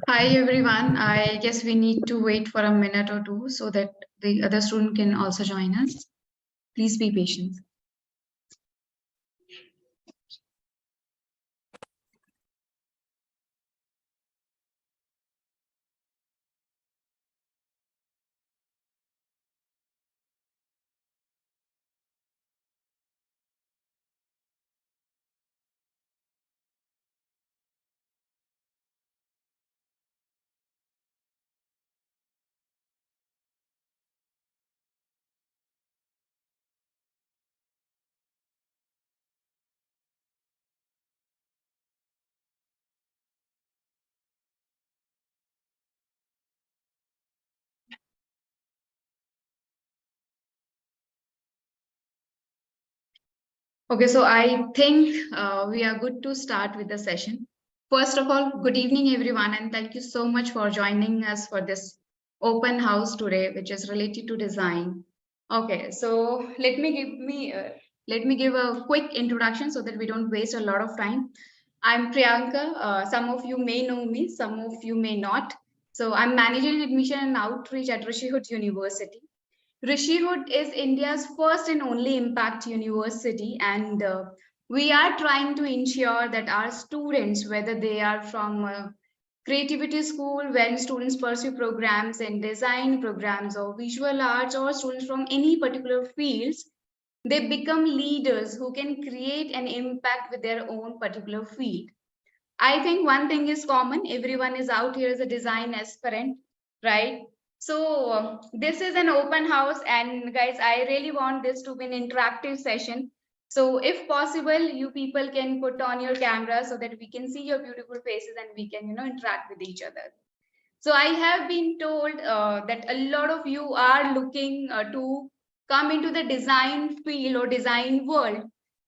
Hi everyone. I guess we need to wait for a minute or two so that the other student can also join us. Please be patient. Okay, so I think we are good to start with the session. First of all, good evening everyone, and thank you so much for joining us for this open house today, which is related to design. Okay, so let me give a quick introduction so that we don't waste a lot of time. I'm Priyanka. Some of you may know me, some of you may not. So I'm managing admission and outreach at Rishihood University. Rishihood is India's first and only impact university, and we are trying to ensure that our students, whether they are from creativity school, when students pursue programs in design programs or visual arts, or students from any particular fields, they become leaders who can create an impact with their own particular field. I think one thing is common. Everyone is out here as a design aspirant, right? So this is an open house, and guys, I really want this to be an interactive session. So if possible, you people can put on your camera so that we can see your beautiful faces and we can, interact with each other. So I have been told that a lot of you are looking to come into the design field or design world.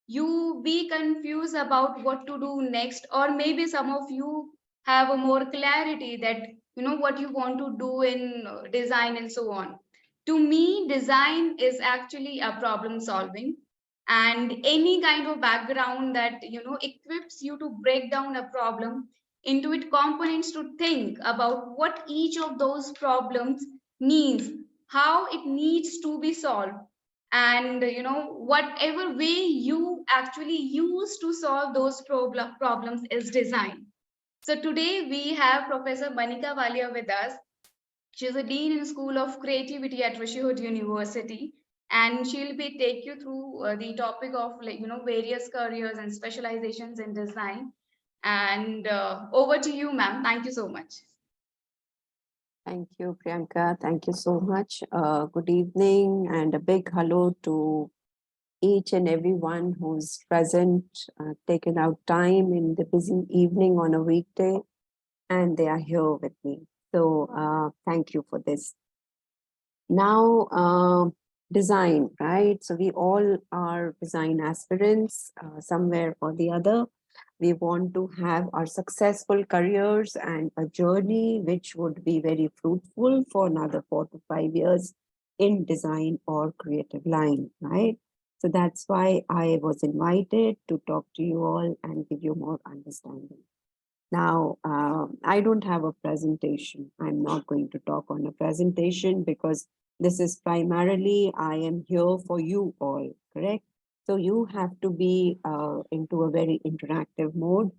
You be confused about what to do next, or maybe some of you have a more clarity that what you want to do in design and so on. To me, design is actually a problem solving, and any kind of background that equips you to break down a problem into it components to think about what each of those problems needs, how it needs to be solved, and whatever way you actually use to solve those problems is design. So today we have Professor Manika Walia with us. She's a dean in School of Creativity at Rishihood University, and she'll be take you through the topic of various careers and specializations in design. And over to you, ma'am. Thank you so much. Thank you, Priyanka. Thank you so much. Good evening and a big hello to each and everyone who's present, taken out time in the busy evening on a weekday, and they are here with me. So thank you for this. Now, design, right? So we all are design aspirants somewhere or the other. We want to have our successful careers and a journey which would be very fruitful for another 4 to 5 years in design or creative line, right? So that's why I was invited to talk to you all and give you more understanding. Now, I don't have a presentation. I'm not going to talk on a presentation because This is primarily, I am here for you all, correct? So you have to be into a very interactive mode.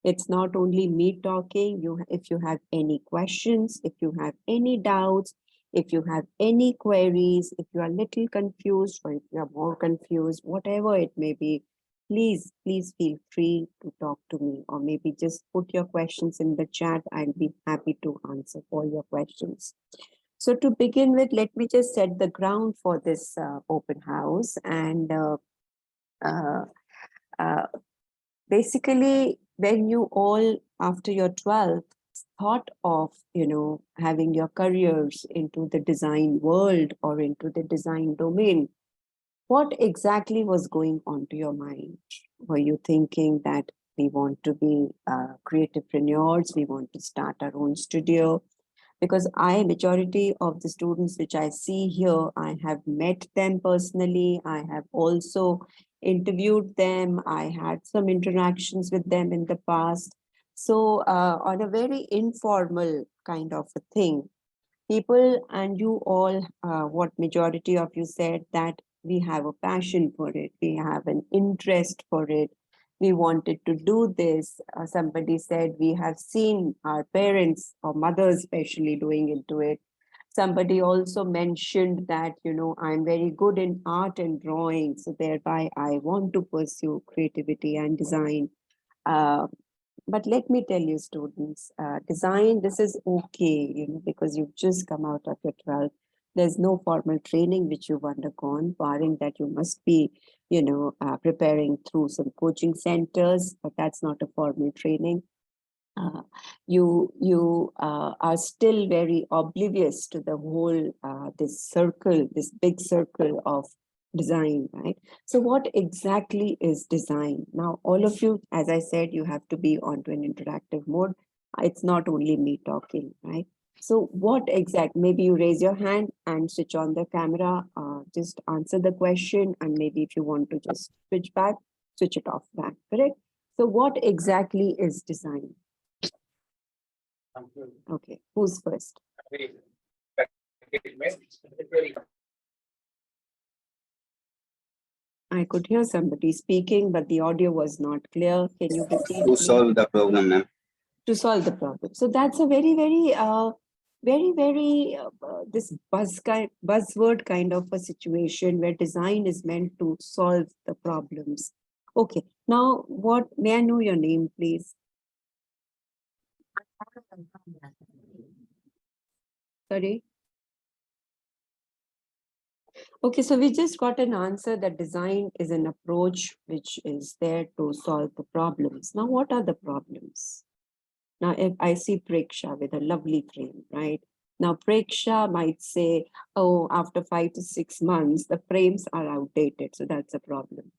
It's not only me talking. If you have any questions, if you have any doubts, if you have any queries, if you are a little confused or if you are more confused, whatever it may be, please feel free to talk to me, or maybe just put your questions in the chat. I'll be happy to answer all your questions. So to begin with, let me just set the ground for this open house. And uh, uh, basically, when you all, after your 12th, thought of, having your careers into the design world or into the design domain, what exactly was going on to your mind? Were you thinking that we want to be creativepreneurs, we want to start our own studio? Because majority of the students which I see here, I have met them personally. I have also interviewed them. I had some interactions with them in the past. So on a very informal kind of a thing, people and you all, what majority of you said, that we have a passion for it, we have an interest for it, we wanted to do this. Somebody said we have seen our parents or mothers especially doing into it. Somebody also mentioned that, I'm very good in art and drawing, so thereby I want to pursue creativity and design. uh, but let me tell you, students, design, this is okay, because you've just come out of your 12th. There's no formal training which you've undergone, barring that you must be, preparing through some coaching centers, but that's not a formal training. uh, you are still very oblivious to the whole this big circle of design, right? So what exactly is design? Now, all of you, as I said, you have to be onto an interactive mode. It's not only me talking, right? So what exact, maybe you raise your hand and switch on the camera, just answer the question, and maybe if you want to just switch back, switch it off back, correct? So what exactly is design? Okay, who's first? I could hear somebody speaking, but the audio was not clear. Can you repeat? To solve the problem, ma'am. To solve the problem. So that's a very, this buzzword kind of a situation where design is meant to solve the problems. Okay, now may I know your name, please? Sorry. Okay, so we just got an answer that design is an approach which is there to solve the problems. Now, what are the problems? Now, if I see Preksha with a lovely frame, right? Now, Preksha might say, oh, after 5 to 6 months, the frames are outdated. So that's a problem.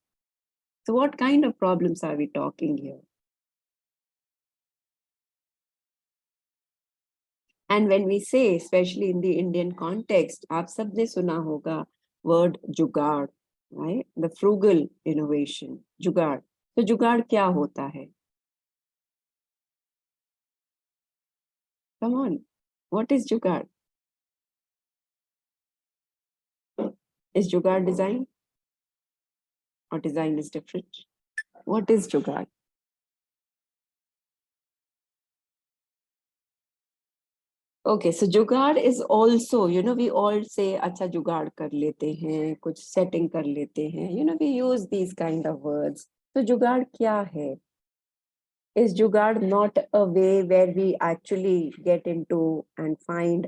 So what kind of problems are we talking here? And when we say, especially in the Indian context, aap sabne suna hoga word jugaad, right? The frugal innovation, jugaad. So jugaad kya hota hai? Come on, what is jugaad? Is jugaad design? Or design is different? What is jugaad? Okay, so jugaad is also, we all say, acha jugaad kar lete hain, kuch setting kar lete hain. We use these kind of words. So jugaad kya hai? Is jugaad not a way where we actually get into and find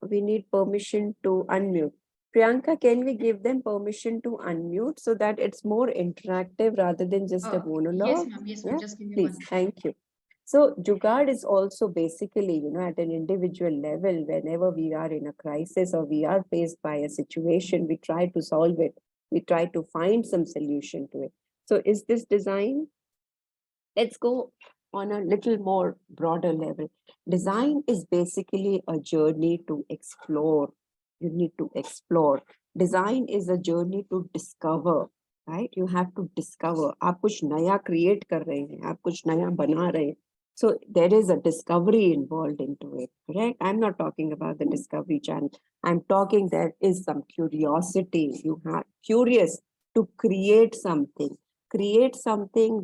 we need permission to unmute. Priyanka, can we give them permission to unmute so that it's more interactive rather than just a monologue? Yes, ma'am. Just give me Please, one. thank you. So jugaad is also basically, at an individual level, whenever we are in a crisis or we are faced by a situation, we try to solve it. We try to find some solution to it. So is this design? Let's go on a little more broader level. Design is basically a journey to explore. You need to explore. Design is a journey to discover, right? You have to discover. आप कुछ नया create कर रहे हैं, आप कुछ नया बना रहे हैं. So there is a discovery involved into it, correct? I'm not talking about the Discovery Channel. I'm talking there is some curiosity. You are curious to create something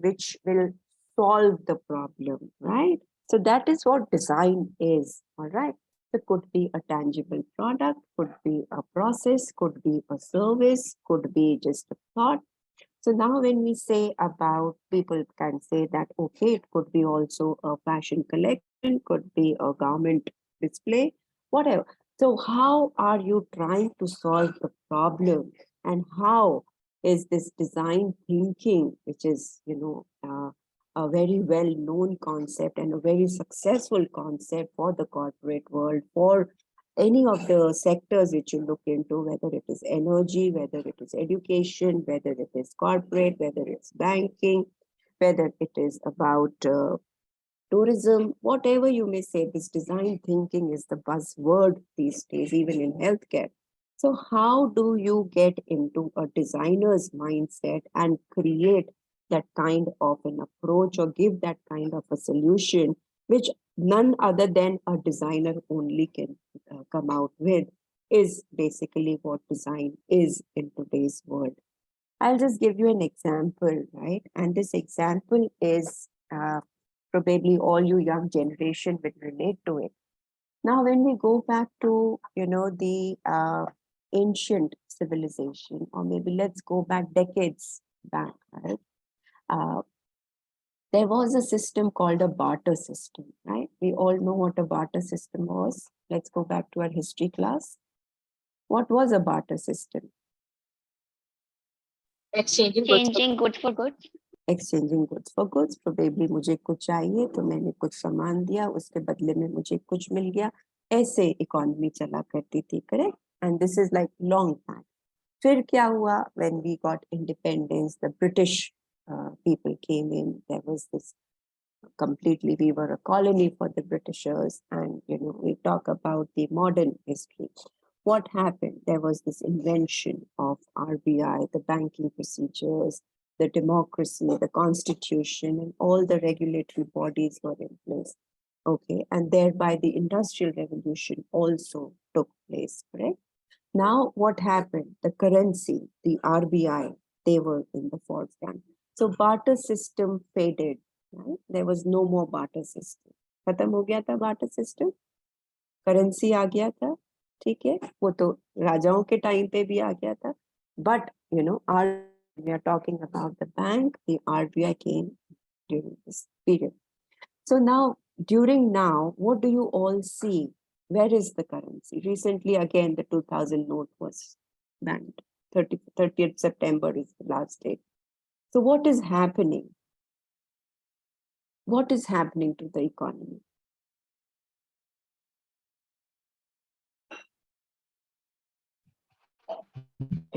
which will solve the problem, right? So that is what design is, all right? It could be a tangible product, could be a process, could be a service, could be just a thought. So now when we say about, people can say that, okay, it could be also a fashion collection, could be a garment display, whatever. So how are you trying to solve the problem, and how is this design thinking, which is, a very well known concept and a very successful concept for the corporate world, for any of the sectors which you look into, whether it is energy, whether it is education, whether it is corporate, whether it's banking, whether it is about tourism, whatever you may say, this design thinking is the buzzword these days, even in healthcare. So how do you get into a designer's mindset and create that kind of an approach, or give that kind of a solution, which none other than a designer only can come out with, is basically what design is in today's world. I'll just give you an example, right? And this example is probably all you young generation will relate to it. Now, when we go back to, the ancient civilization, or maybe let's go back decades back, right? Uh, there was a system called a barter system, right? We all know what a barter system was. Let's go back to our history class. What was a barter system? Exchanging goods for goods. Exchanging goods for goods, probably मुझे कुछ चाहिए तो मैंने कुछ सामान दिया, उसके बदले में मुझे कुछ मिल गया, ऐसे इकोनॉमी चला करती थी, correct? And this is like long back. फिर क्या हुआ? When we got independence, the British people came in. There was this completely, we were a colony for the Britishers, and we talk about the modern history. What happened? There was this invention of RBI, the banking procedures, the democracy, the constitution, and all the regulatory bodies were in place. Okay, and thereby the industrial revolution also took place, correct? Now, what happened? The currency, the RBI, they were in the forefront. So barter system faded, right? There was no more barter system. खत्म हो गया था barter system, currency आ गया था, ठीक है, वो तो राजाओं के टाइम पे भी आ गया था. But we are talking about the bank, the RBI came during this period. So now, what do you all see? Where is the currency? Recently, again, the 2000 note was banned. 30th September is the last date. So what is happening? What is happening to the economy?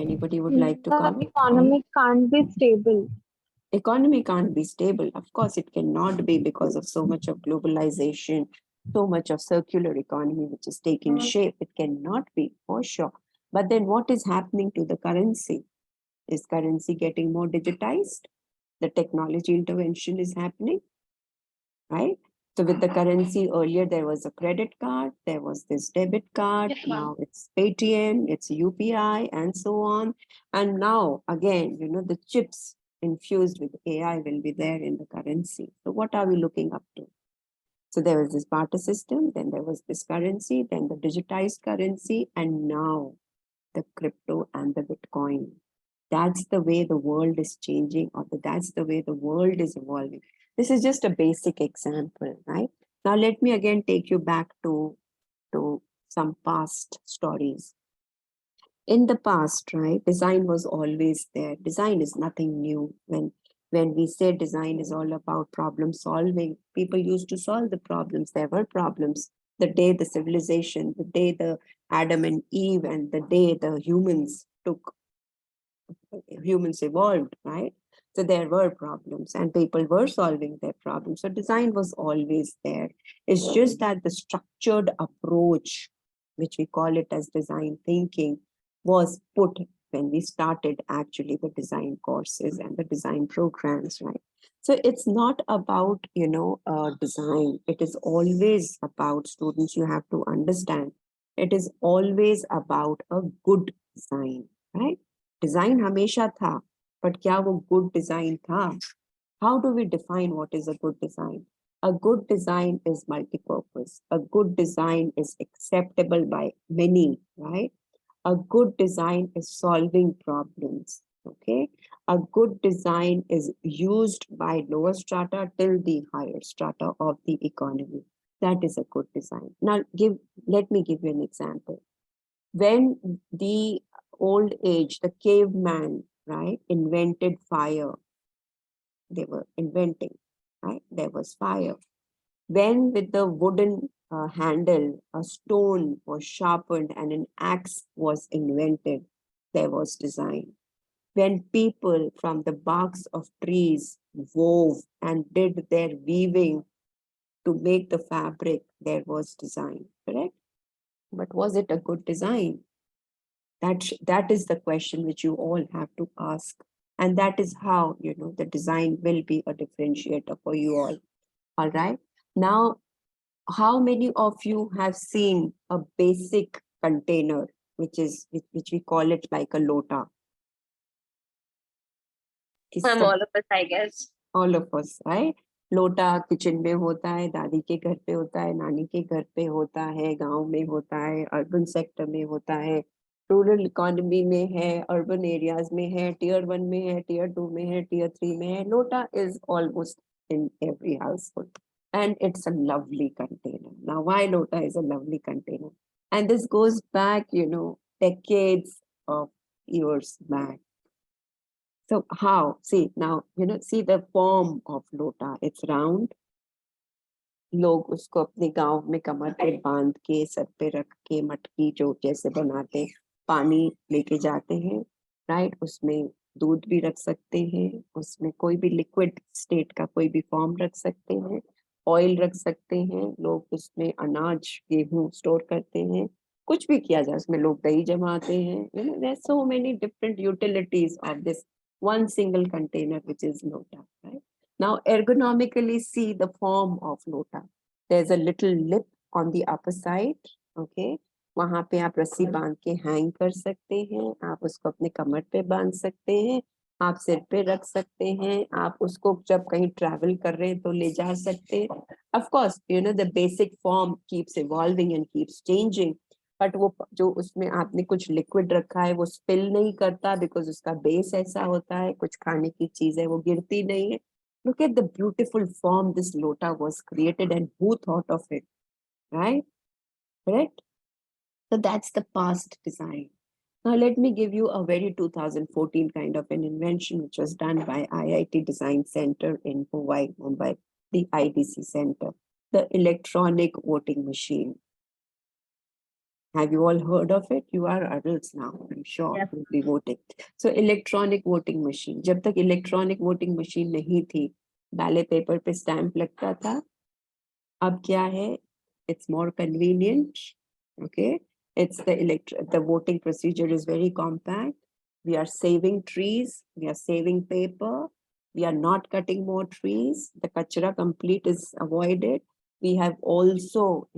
Anybody would like to comment? The economy can't be stable. Economy can't be stable. Of course, it cannot be, because of so much of globalization, so much of circular economy which is taking shape. It cannot be, for sure. But then what is happening to the currency? Is currency getting more digitized? The technology intervention is happening, right? So with the currency, earlier there was a credit card, there was this debit card, Yes, ma'am. now it's Paytm, it's UPI, and so on. And now again, the chips infused with AI will be there in the currency. So what are we looking up to? So there was this barter system, then there was this currency, then the digitized currency, and now the crypto and the Bitcoin. That's the way the world is changing, or that's the way the world is evolving. This is just a basic example, right? Now, let me again take you back to some past stories. In the past, right, design was always there. Design is nothing new. When we say design is all about problem solving, people used to solve the problems. There were problems. The day the civilization, the day the Adam and Eve, and the day the humans evolved, right? So there were problems and people were solving their problems. So design was always there. It's just that the structured approach, which we call it as design thinking, was put when we started actually the design courses and the design programs, right? So it's not about, design. It is always about, students, you have to understand, it is always about a good design, right? Design हमेशा था, but क्या वो good design था? How do we define what is a good design? A good design is multi-purpose. A good design is acceptable by many, right? A good design is solving problems. Okay. A good design is used by lower strata till the higher strata of the economy. That is a good design. Now, let me give you an example. When the old age, the caveman, right, invented fire, they were inventing, right? There was fire. When with the wooden handle, a stone was sharpened and an axe was invented, there was design. When people from the barks of trees wove and did their weaving to make the fabric, there was design, correct? But was it a good design? That is the question which you all have to ask. And that is how, the design will be a differentiator for you all. All right. Now, how many of you have seen a basic container, which we call it like a lota? All of us, I guess. All of us, right? लोटा kitchen में होता है, दादी के घर पे होता है, नानी के घर पे होता है, गांव में होता है, अर्बन सेक्टर में होता है, रूरल इकोनॉमी में है, अर्बन एरियाज में है, टियर 1 में है, टियर 2 में है, टियर 3 में है. लोटा is almost in every household, and it's a lovely container. Now, why lota is a lovely container? And this goes back, decades of years back. So how? See, now, see the form of lota. It's round. लोग उसको अपने गांव में कमर पे बांध के sir पे रख के मटकी जो जैसे बनाते पानी लेके जाते हैं, राइट? उसमें दूध भी रख सकते हैं, उसमें कोई भी लिक्विड स्टेट का कोई भी फॉर्म रख सकते हैं, ऑयल रख सकते हैं, लोग उसमें अनाज गेहूं स्टोर करते हैं, कुछ भी किया जाए उसमें, लोग दही जमाते हैं. There are so many different utilities of this one single container, which is lota, right? Now, ergonomically see the form of lota. There's a little lip on the upper side, okay? वहां पे आप रस्सी बांध के hang कर सकते हैं, आप उसको अपने कमर पे बांध सकते हैं, आप सिर पे रख सकते हैं, आप उसको जब कहीं ट्रैवल कर रहे हैं तो ले जा सकते हैं. Of course, the basic form keeps evolving and keeps changing. But वो जो उसमें आपने कुछ लिक्विड रखा है वो स्पिल नहीं करता, बिकॉज उसका बेस ऐसा होता है, कुछ खाने की चीज है वो गिरती नहीं है. Look at the beautiful form this lota was created and who thought of it, right? Correct? So that's the past design. Now let me give you a very 2014 kind of an invention which was done by IIT Design Center in Hawaii, Mumbai, the IDC Center, the electronic voting machine. Have you all heard of it? You are adults now, I'm sure. Yep. You'll be voting. So electronic voting machine. जब तक electronic voting machine नहीं थी, ballot paper पे stamp लगता था. अब क्या है? It's more convenient. Okay. It's the voting procedure is very compact. We are saving trees. We are saving paper. We are not cutting more trees. The kachra complete is avoided. We have also,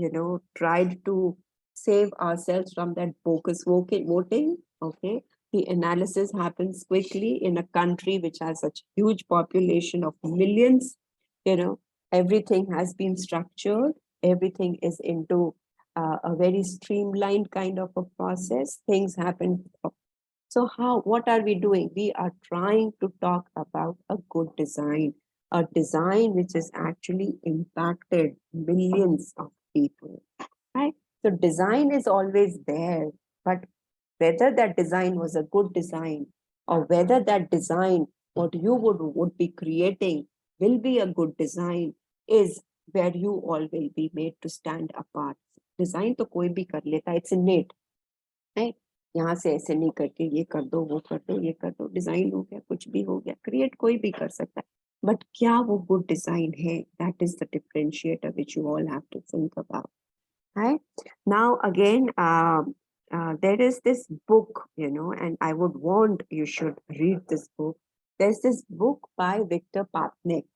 tried to save ourselves from that bogus voting. Okay. The analysis happens quickly in a country which has such huge population of millions. Everything has been structured. Everything is into a very streamlined kind of a process. Things happen. So what are we doing? We are trying to talk about a good design, a design which has actually impacted millions of people, right? So design is always there, but whether that design was a good design or whether that design, what you would be creating will be a good design is where you all will be made to stand apart. Design तो कोई भी कर लेता है, it's innate, right? यहाँ से ऐसे नहीं करके ये कर दो, वो कर दो, ये कर दो, डिजाइन हो गया, कुछ भी हो गया, क्रिएट कोई भी कर सकता है. बट क्या वो गुड डिजाइन है? That is the differentiator which you all have to think about. Right? Now again, there is this book, and I would want you should read this book. There's this book by Victor Papnik.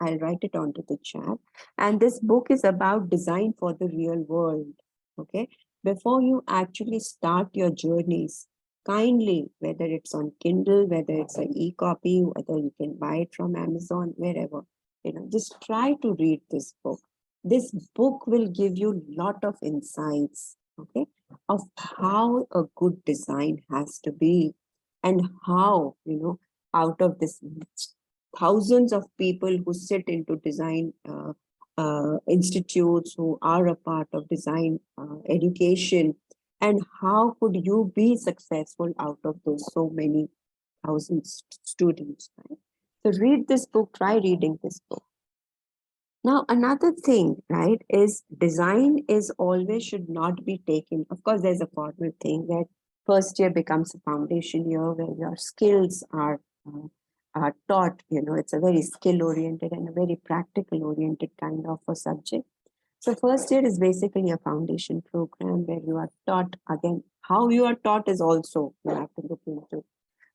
I'll write it onto the chat. And this book is about design for the real world. Okay. Before you actually start your journeys, kindly, whether it's on Kindle, whether it's an e-copy, whether you can buy it from Amazon, wherever, just try to read this book. This book will give you a lot of insights, okay, of how a good design has to be, and how, out of this thousands of people who sit into design institutes, who are a part of design education, and how could you be successful out of those so many thousands students, right? So read this book, try reading this book. Now, another thing, right, is design is always should not be taken. Of course, there's a formal thing that first year becomes a foundation year where your skills are taught. It's a very skill oriented and a very practical oriented kind of a subject. So first year is basically a foundation program where you are taught, again, how you are taught is also you have to look into.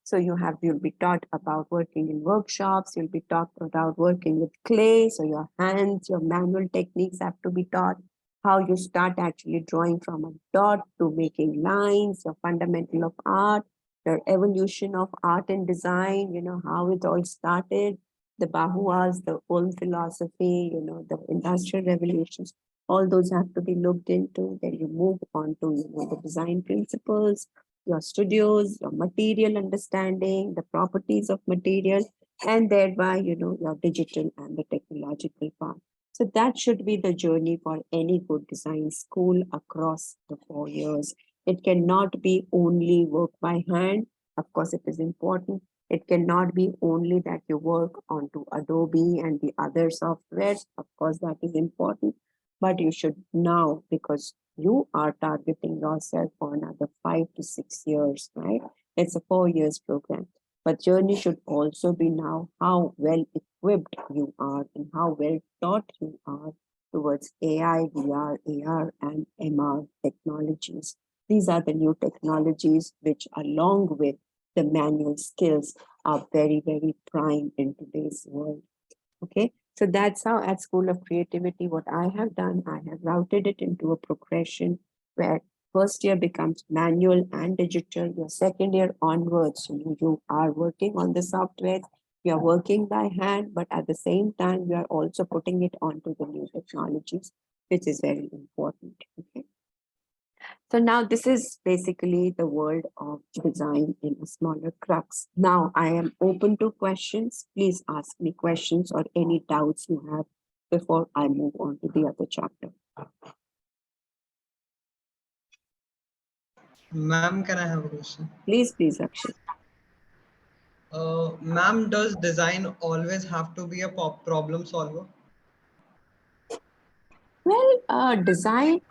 So you'll be taught about working in workshops, you'll be taught about working with clay. So your hands, your manual techniques have to be taught. How you start actually drawing from a dot to making lines, your fundamental of art, your evolution of art and design, how it all started, the Bahuas, the old philosophy, the industrial revolutions, all those have to be looked into. Then you move on to, the design principles, your studios, your material understanding, the properties of material, and thereby, your digital and the technological part. So that should be the journey for any good design school across the 4 years. It cannot be only work by hand. Of course, it is important. It cannot be only that you work onto Adobe and the other softwares. Of course, that is important. But you should now, because you are targeting yourself for another 5 to 6 years, right? It's a 4 years program. But journey should also be now how well equipped you are and how well taught you are towards AI, VR, AR, and MR technologies. These are the new technologies which, along with the manual skills, are very, very prime in today's world. Okay, so that's how at School of Creativity, what I have done, I have routed it into a progression where first year becomes manual and digital. Your second year onwards, you are working on the software, you are working by hand, but at the same time, you are also putting it onto the new technologies, which is very important. Okay. So now this is basically the world of design in a smaller crux. Now I am open to questions. Please ask me questions or any doubts you have before I move on to the other chapter. Ma'am, can I have a question? Please, Akshay. Ma'am, does design always have to be a problem solver? Well, design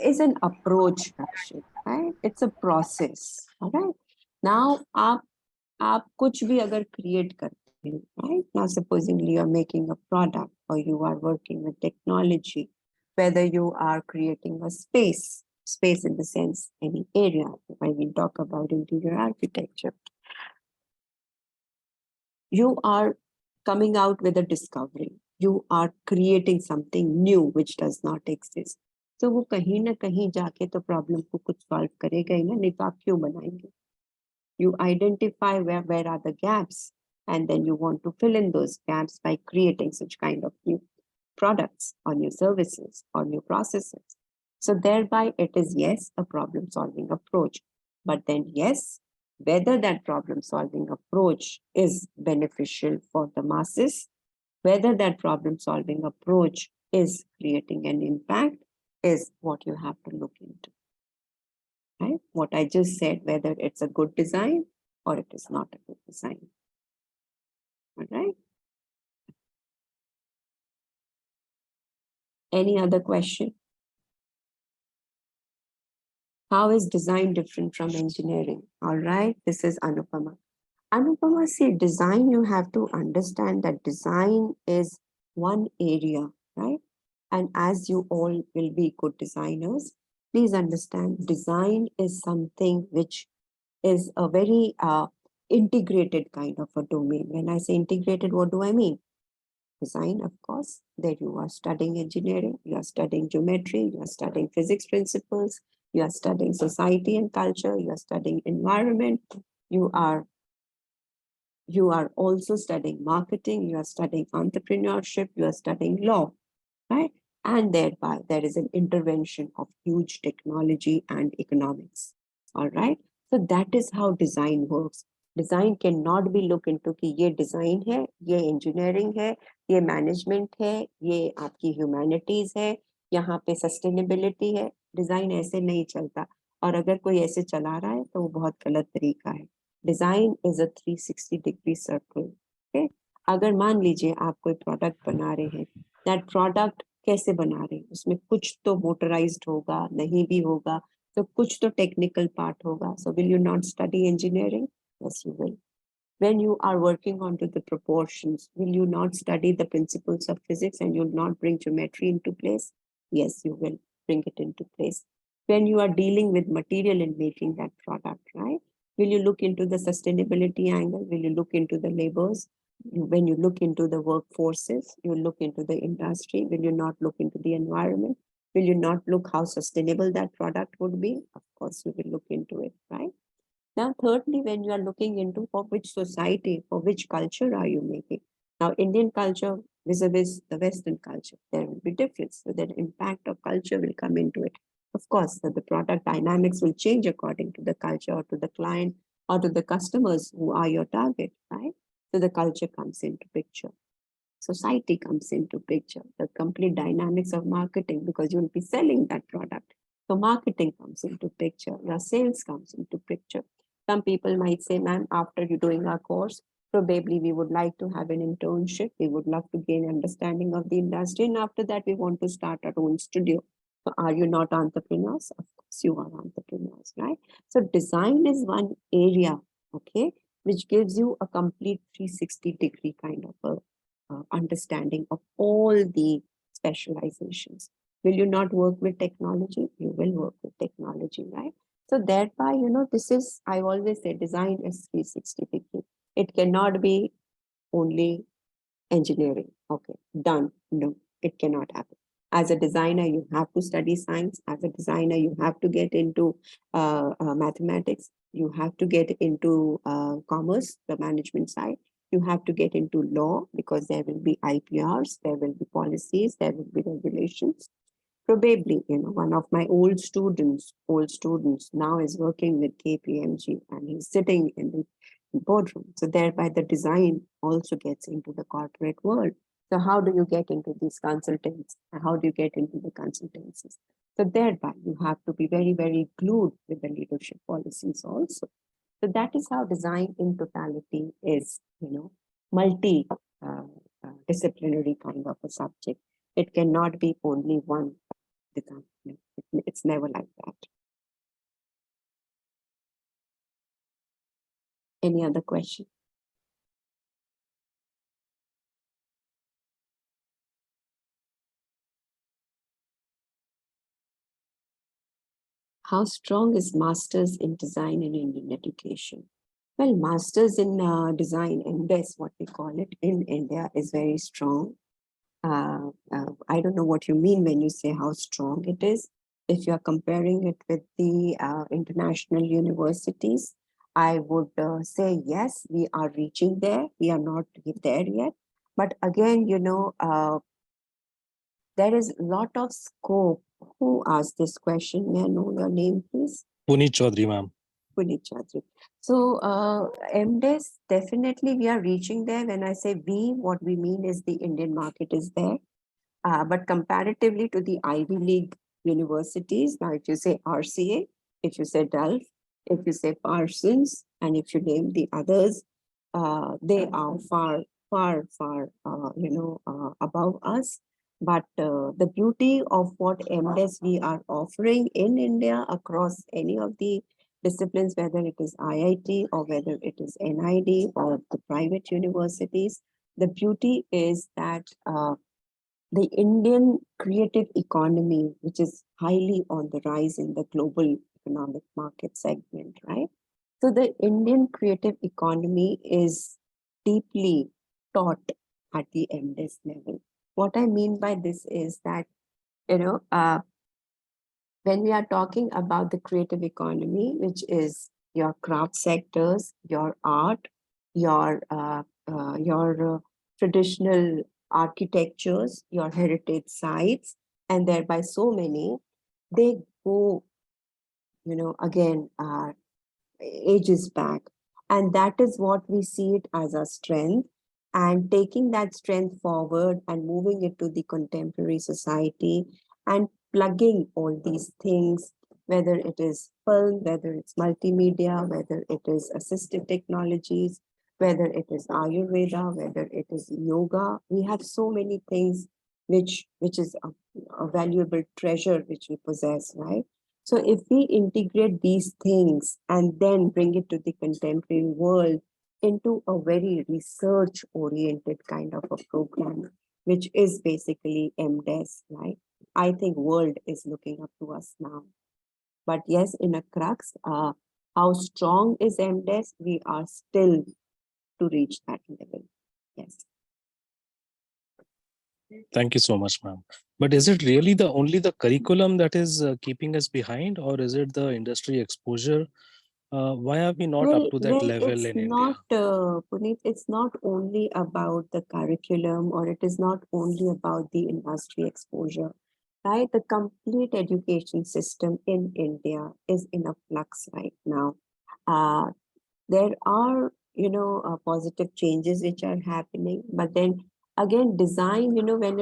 is an approach, actually, right? It's a process. All right. Now, आप कुछ भी अगर create करते हैं, right? Now, supposingly you're making a product or you are working with technology, whether you are creating a space in the sense any area, when we talk about interior architecture, you are coming out with a discovery. You are creating something new which does not exist. So वो कहीं ना कहीं जाके तो problem को कुछ solve करेगा ही ना, नहीं तो आप क्यों बनाएंगे? You identify where are the gaps, and then you want to fill in those gaps by creating such kind of new products or new services or new processes. So thereby it is, yes, a problem solving approach. But then, yes, whether that problem solving approach is beneficial for the masses, whether that problem solving approach is creating an impact, is what you have to look into. Right? What I just said, whether it's a good design or it is not a good design. All right. Any other question? How is design different from engineering? All right, this is Anupama. Anupama, see, design, you have to understand that design is one area, right? And as you all will be good designers, please understand design is something which is a very integrated kind of a domain. When I say integrated, what do I mean? design, of course. There you are studying engineering, you are studying geometry, you are studying physics principles, you are studying society and culture, you are studying environment, you are also studying marketing, you are studying entrepreneurship, you are studying law, right? And thereby there is an intervention of huge technology and economics. All right. So that is how design works. Design cannot be looked into कि ये design है, ये engineering है, ये management है, ये आपकी humanities है, यहाँ पे sustainability है. Design ऐसे नहीं चलता. और अगर कोई ऐसे चला रहा है तो वो बहुत गलत तरीका है. Design is a 360-degree circle. Okay? अगर मान लीजिए आप कोई product बना रहे हैं, that product कैसे बना रहे हैं, उसमें कुछ तो motorized होगा, नहीं भी होगा, तो कुछ तो technical part होगा. So will you not study engineering? Yes, you will. When you are working onto the proportions, will you not study the principles of physics and you'll not bring geometry into place? Yes, you will bring it into place. When you are dealing with material and making that product, right? Will you look into the sustainability angle? Will you look into the labors? When you look into the workforces, you look into the industry. Will you not look into the environment? Will you not look how sustainable that product would be? Of course, you will look into it, right? Now, thirdly, when you are looking into for which society, for which culture are you making? Now, Indian culture vis-a-vis the Western culture, there will be difference. So that impact of culture will come into it. Of course, that the product dynamics will change according to the culture or to the client or to the customers who are your target, right? So the culture comes into picture. Society comes into picture, the complete dynamics of marketing, because you will be selling that product. So marketing comes into picture, your sales comes into picture. Some people might say, ma'am, after you doing our course, probably we would like to have an internship. We would love to gain understanding of the industry. And after that, we want to start our own studio. So are you not entrepreneurs? Of course, you are entrepreneurs, right? So design is one area, okay, which gives you a complete 360-degree kind of a understanding of all the specializations. Will you not work with technology? You will work with technology, right? So thereby, this is, I always say, design is 360 degree. It cannot be only engineering. Okay, done. No, it cannot happen. As a designer, you have to study science. As a designer, you have to get into mathematics. You have to get into commerce, the management side. You have to get into law because there will be IPRs, there will be policies, there will be regulations. Probably, one of my old students now is working with KPMG and he's sitting in the boardroom. So thereby the design also gets into the corporate world. So how do you get into these consultants? How do you get into the consultancies? So thereby you have to be very, very glued with the leadership policies also. So that is how design in totality is, multi-disciplinary kind of a subject. It cannot be only one design. It's never like that. Any other question? How strong is masters in design in Indian education? Well, masters in design, and that's what we call it in India, is very strong. I don't know what you mean when you say how strong it is. If you are comparing it with the international universities, I would say yes, we are reaching there. We are not there yet. But again, there is a lot of scope. Who asked this question? May I know your name, please? Puneet Chaudhary, ma'am. Puneet Chaudhary. So MDes, definitely we are reaching there. When I say we, what we mean is the Indian market is there. But comparatively to the Ivy League universities, now if you say RCA, if you say Delft, if you say Parsons, and if you name the others, they are far above us. But the beauty of what MDes we are offering in India across any of the disciplines, whether it is IIT or whether it is NID or the private universities, the beauty is that the Indian creative economy, which is highly on the rise in the global economic market segment, right? So the Indian creative economy is deeply taught at the MDes level. What I mean by this is that, you know, when we are talking about the creative economy, which is your craft sectors, your art, your traditional architectures, your heritage sites, and thereby so many, they go, again, ages back. And that is what we see it as a strength. And taking that strength forward and moving it to the contemporary society and plugging all these things, whether it is film, whether it's multimedia, whether it is assistive technologies, whether it is Ayurveda, whether it is yoga. We have so many things which is a valuable treasure which we possess, right? So if we integrate these things and then bring it to the contemporary world into a very research-oriented kind of a program, which is basically MDes, right? I think world is looking up to us now. But yes, in a crux, how strong is MDes? We are still to reach that level. Yes. Thank you so much, ma'am. But is it really the only the curriculum that is keeping us behind, or is it the industry exposure? Why are we not up to that level It's in not, India? Puneet, it's not only about the curriculum, or it is not only about the industry exposure, right? The complete education system in India is in a flux right now. Uh, there are, positive changes which are happening, but then again, design, when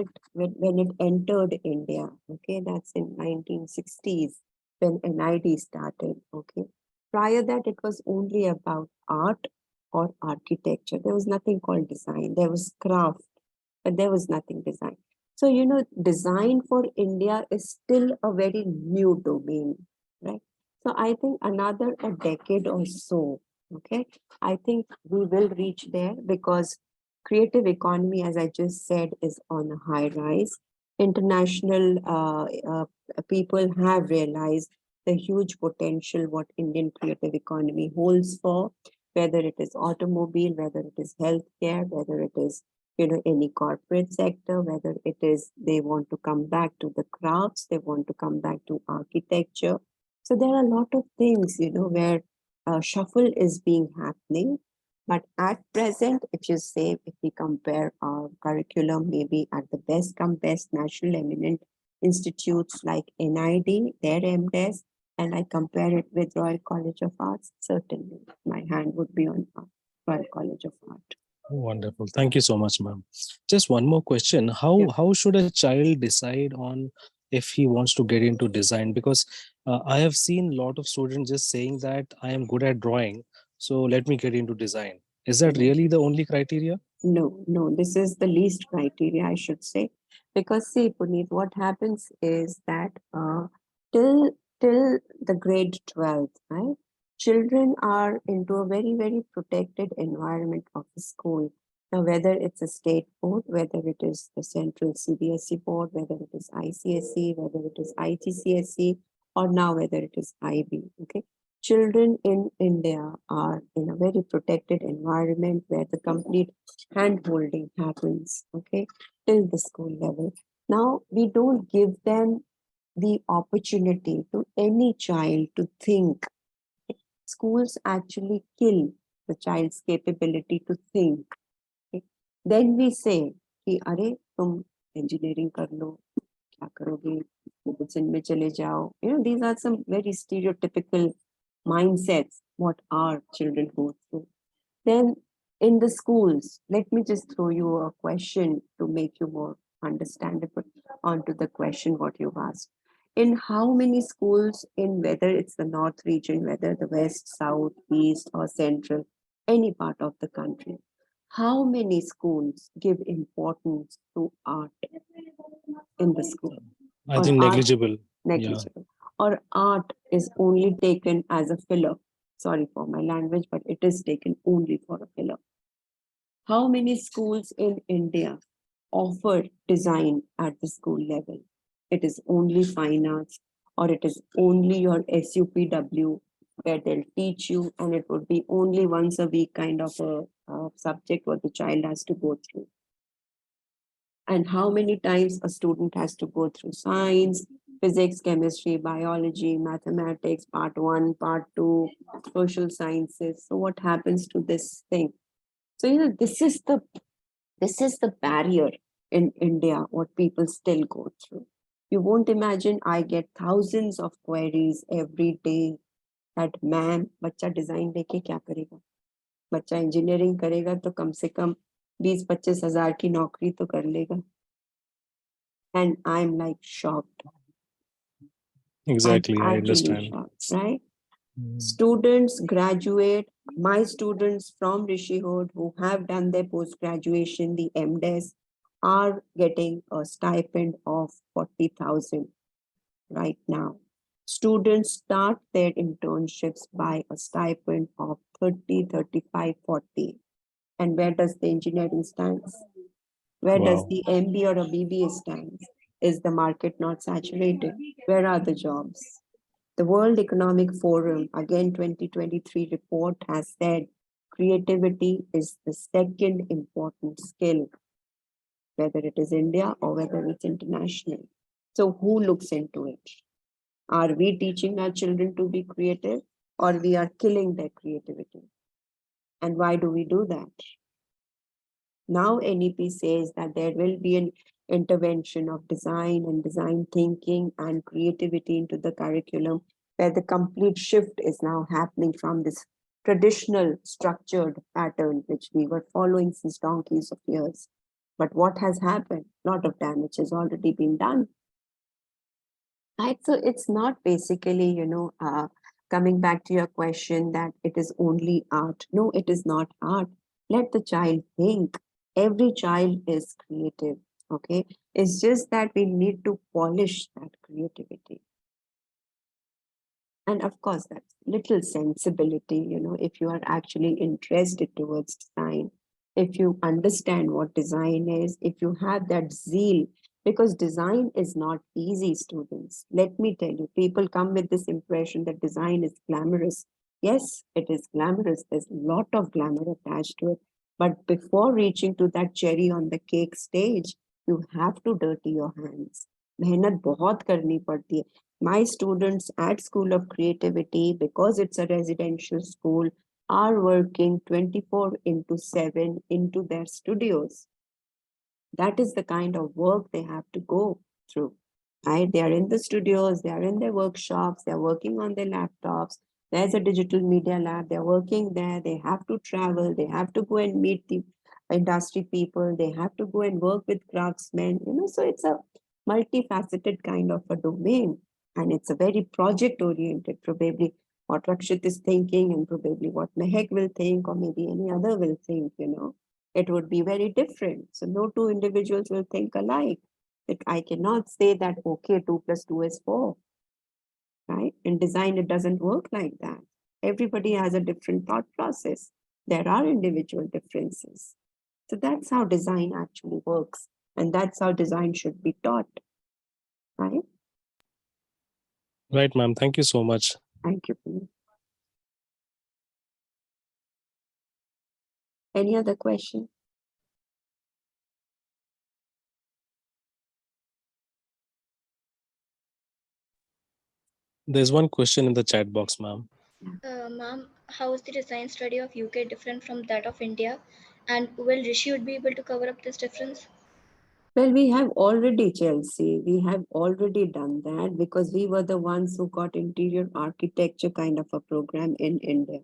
it entered India, okay, that's in 1960s when NID started, okay. Prior that, it was only about art or architecture. There was nothing called design. There was craft, but there was nothing design. So, design for India is still a very new domain, right? So I think another a decade or so, okay, I think we will reach there, because creative economy, as I just said, is on a high rise. International people have realized the huge potential what Indian creative economy holds for, whether it is automobile, whether it is healthcare, whether it is, any corporate sector, whether it is they want to come back to the crafts, they want to come back to architecture. So there are a lot of things, where shuffle is being happening. But at present, if you say, if we compare our curriculum, maybe at the best come best national eminent institutes like NID, their MDes, and I compare it with Royal College of Arts, certainly my hand would be on Royal College of Art. Wonderful. Thank you so much, ma'am. Just one more question. Yeah. How should a child decide on if he wants to get into design? Because I have seen a lot of students just saying that I am good at drawing, so let me get into design. Is that really the only criteria? No, this is the least criteria, I should say. Because see, Puneet, what happens is that till the grade 12th, right? Children are into a very, very protected environment of the school. Now, whether it's a state board, whether it is the central CBSE board, whether it is ICSE, whether it is IGCSE, or now whether it is IB, okay? Children in India are in a very protected environment where the complete hand-holding happens, okay, till the school level. Now, we don't give them the opportunity to any child to think. Schools actually kill the child's capability to think. Okay? Then we say, कि अरे तुम engineering कर लो, क्या करोगे, medicine में चले जाओ. These are some very stereotypical mindsets what our children go through. Then in the schools, let me just throw you a question to make you more understandable onto the question what you've asked. In how many schools, in whether it's the north region, whether the west, south, east, or central, any part of the country, how many schools give importance to art in the school? I Or think art negligible. negligible, or art is only taken as a filler. Sorry for my language, but it is taken only for a filler. How many schools in India offer design at the school level? It is only fine arts, or it is only your SUPW, where they'll teach you, and it would be only once a week kind of a subject what the child has to go through. And how many times a student has to go through science, physics, chemistry, biology, mathematics, part 1, part 2, social sciences. So what happens to this thing? So, this is the barrier in India, what people still go through. You won't imagine, I get thousands of queries every day that ma'am, बच्चा design लेके क्या करेगा? बच्चा engineering करेगा तो कम से कम 20-25 हजार की नौकरी तो कर लेगा. And I'm like shocked. Exactly, I I'm actually understand. shocked, right? Mm. Students graduate, my students from Rishihood who have done their post-graduation, the MDes, are getting a stipend of 40,000 right now. Students start their internships by a stipend of 30, 35, 40. And where does the engineering stand? Where does Wow. the MBA or a BBA stand? Is the market not saturated? Where are the jobs? The World Economic Forum, again 2023 report has said creativity is the second important skill, whether it is India or whether it's international. So who looks into it? Are we teaching our children to be creative, or we are killing their creativity? And why do we do that? Now NEP says that there will be an intervention of design and design thinking and creativity into the curriculum, where the complete shift is now happening from this traditional structured pattern, which we were following since donkeys of years. But what has happened? A lot of damage has already been done. Right, so it's not basically, coming back to your question that it is only art. No, it is not art. Let the child think. Every child is creative, okay? It's just that we need to polish that creativity. And of course, that little sensibility, if you are actually interested towards design, if you understand what design is, if you have that zeal, because design is not easy, students. Let me tell you, people come with this impression that design is glamorous. Yes, it is glamorous. There's a lot of glamour attached to it. But before reaching to that cherry on the cake stage, you have to dirty your hands. मेहनत बहुत करनी पड़ती है. My students at School of Creativity, because it's a residential school, are working 24/7 into their studios. That is the kind of work they have to go through, right? They are in the studios, they are in their workshops, they're working on their laptops. There's a digital media lab, they're working there, they have to travel, they have to go and meet the industry people, they have to go and work with craftsmen, so it's a multifaceted kind of a domain. And it's a very project oriented, probably what Rakshit is thinking and probably what Mehak will think, or maybe any other will think, it would be very different. So no two individuals will think alike. I cannot say that, okay, 2 + 2 is 4, right? In design, it doesn't work like that. Everybody has a different thought process. There are individual differences. So that's how design actually works. And that's how design should be taught, right? Right, ma'am. Thank you so much. Thank you. Puneet. Any other question? There's one question in the chat box, ma'am. Ma'am, how is the design study of UK different from that of India? And will Rishihood be able to cover up this difference? Well, we have already, Chelsea, we have already done that because we were the ones who got interior architecture kind of a program in India,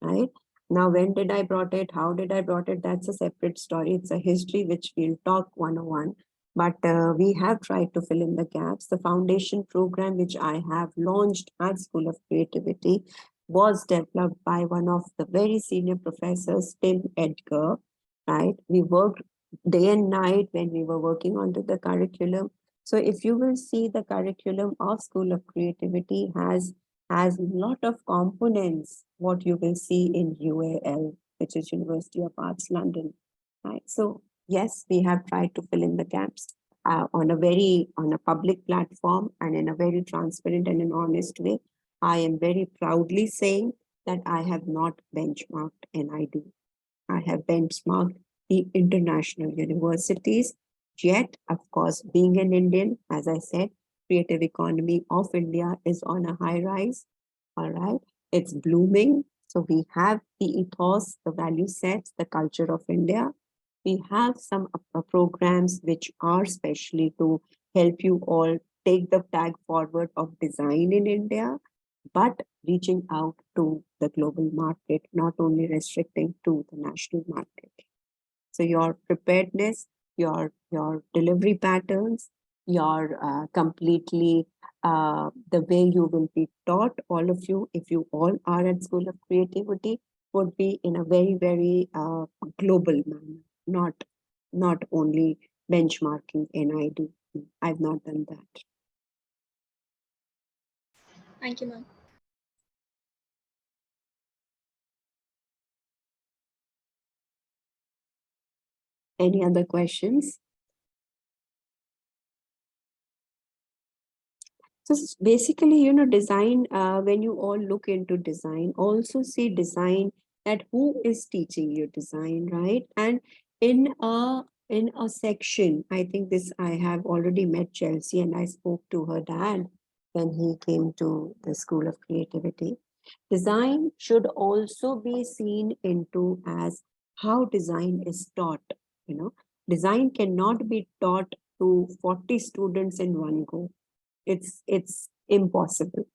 right? Now, when did I brought it? How did I brought it? That's a separate story. It's a history which we'll talk 101. But we have tried to fill in the gaps. The foundation program, which I have launched at School of Creativity, was developed by one of the very senior professors, Tim Edgar, right? We worked day and night when we were working onto the curriculum. So if you will see, the curriculum of School of Creativity has a lot of components, what you will see in UAL, which is University of Arts London, right? So yes, we have tried to fill in the gaps on a public platform and in a very transparent and an honest way. I am very proudly saying that I have not benchmarked NID. I have benchmarked the international universities Yet, of course, being an Indian, as I said, creative economy of India is on a high rise. All right. It's blooming. So we have the ethos, the value sets, the culture of India. We have some programs which are specially to help you all take the tag forward of design in India, but reaching out to the global market, not only restricting to the national market. So your preparedness, your delivery patterns, your completely the way you will be taught, all of you, if you all are at School of Creativity, would be in a very global manner, not only benchmarking NID. I've not done that. Thank you, ma'am. Any other questions? So basically, design, when you all look into design, also see design that who is teaching you design, right? And in a section, I think this I have already met Chelsea and I spoke to her dad when he came to the School of Creativity. Design should also be seen into as how design is taught. Design cannot be taught to 40 students in one go. It's impossible.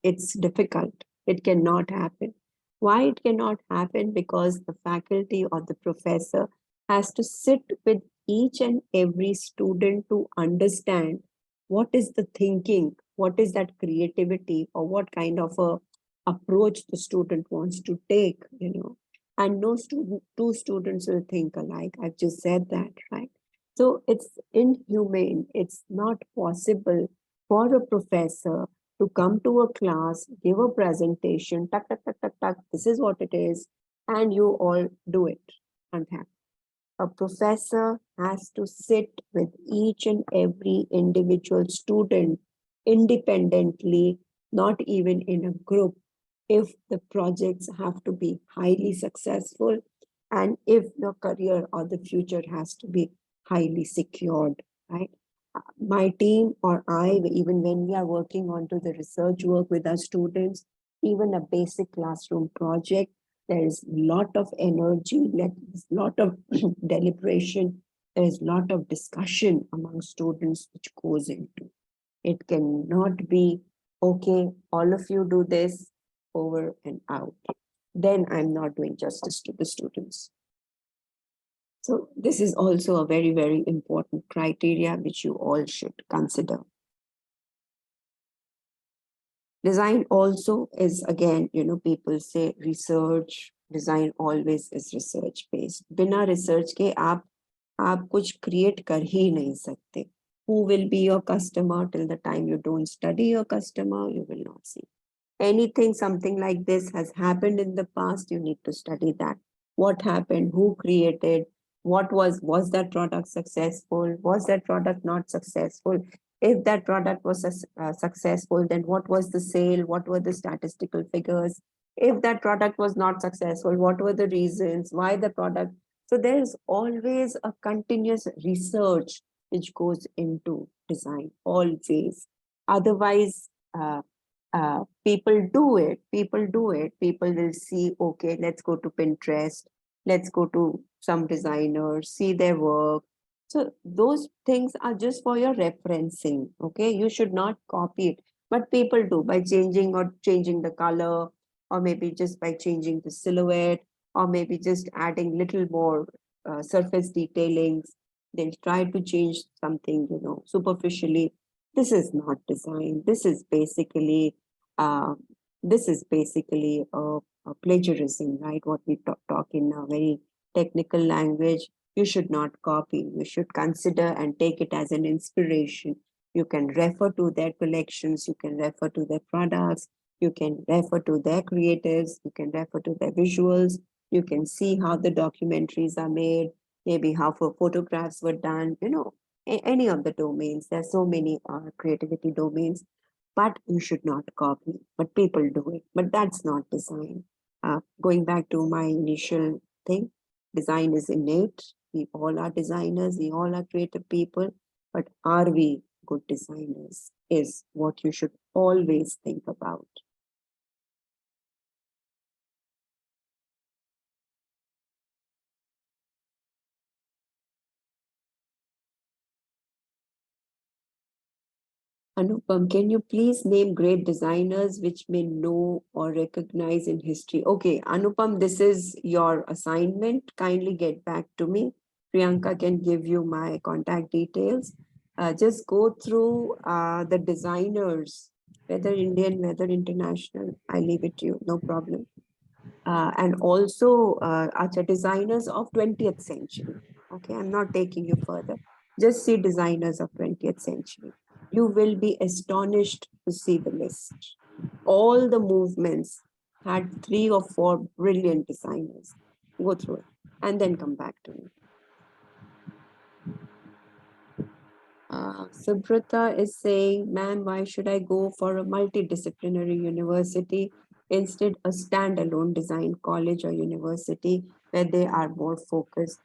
It's difficult. It cannot happen. Why it cannot happen? Because the faculty or the professor has to sit with each and every student to understand what is the thinking, what is that creativity, or what kind of a approach the student wants to take. And no student, two students will think alike. I've just said that, right? So it's inhumane. It's not possible for a professor to come to a class, give a presentation, tuck, tuck, tuck, tuck, tuck, this is what it is, and you all do it. A professor has to sit with each and every individual student independently, not even in a group, if the projects have to be highly successful and if your career or the future has to be highly secured, right? My team or I, even when we are working onto the research work with our students, even a basic classroom project, there is a lot of energy, there's a lot of deliberation, there's a lot of discussion among students which goes into. It cannot be, okay, all of you do this, over and out. Then I'm not doing justice to the students. So this is also a very important criteria which you all should consider. Design also is, again, people say research, design always is research based. बिना research के आप कुछ create कर ही नहीं सकते. Who will be your customer till the time you don't study your customer, you will not see. Anything, something like this has happened in the past, you need to study that. What happened, who created, was that product successful, was that product not successful? If that product was successful, then what was the sale, what were the statistical figures? If that product was not successful, what were the reasons, why the product? So there is always a continuous research which goes into design, always. Otherwise, people do it, people will see, okay, let's go to Pinterest, let's go to some designers, see their work. So those things are just for your referencing, okay? You should not copy it, but people do by changing the color, or maybe just by changing the silhouette, or maybe just adding little more surface detailings. They'll try to change something, superficially. This is not design. This is basically uh, a plagiarism, right? What we talk in a very technical language. You should not copy. You should consider and take it as an inspiration. You can refer to their collections. You can refer to their products. You can refer to their creatives. You can refer to their visuals. You can see how the documentaries are made, maybe how photographs were done, any of the domains. There's so many creativity domains, but you should not copy. But people do it. But that's not design. Going back to my initial thing, design is innate. We all are designers, we all are creative people, but are we good designers is what you should always think about. Anupam, can you please name great designers which may know or recognize in history? Okay, Anupam, this is your assignment. Kindly get back to me. Priyanka can give you my contact details. Just go through the designers, whether Indian, whether international. I leave it to you, no problem. And also designers of 20th century. Okay, I'm not taking you further. Just see designers of 20th century. You will be astonished to see the list. All the movements had 3 or 4 brilliant designers. Go through it and then come back to me. Subrata is saying, ma'am, why should I go for a multidisciplinary university instead a standalone design college or university where they are more focused?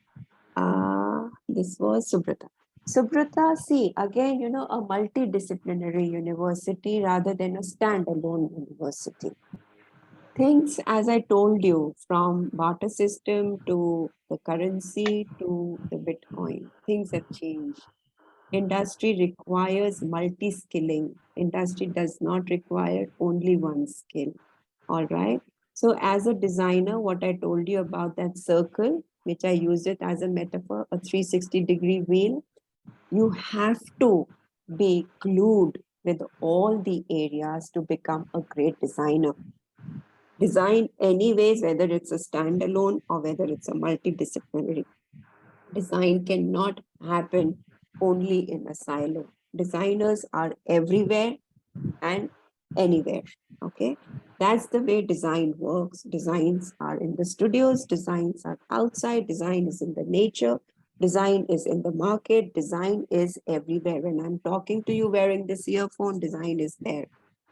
This was Subrata. Subrata, see, again, you know, a multidisciplinary university rather than a standalone university. Things, as I told you, from barter system to the currency to the Bitcoin, things have changed. Industry requires multi-skilling. Industry does not require only one skill. All right. So as a designer, what I told you about that circle, which I used it as a metaphor, a 360-degree wheel, you have to be glued with all the areas to become a great designer. Design anyways, whether it's a standalone or whether it's a multidisciplinary. Design cannot happen only in a silo. Designers are everywhere and anywhere. Okay, that's the way design works. Designs are in the studios, designs are outside, design is in the nature, design is in the market, design is everywhere. When I'm talking to you wearing this earphone, design is there.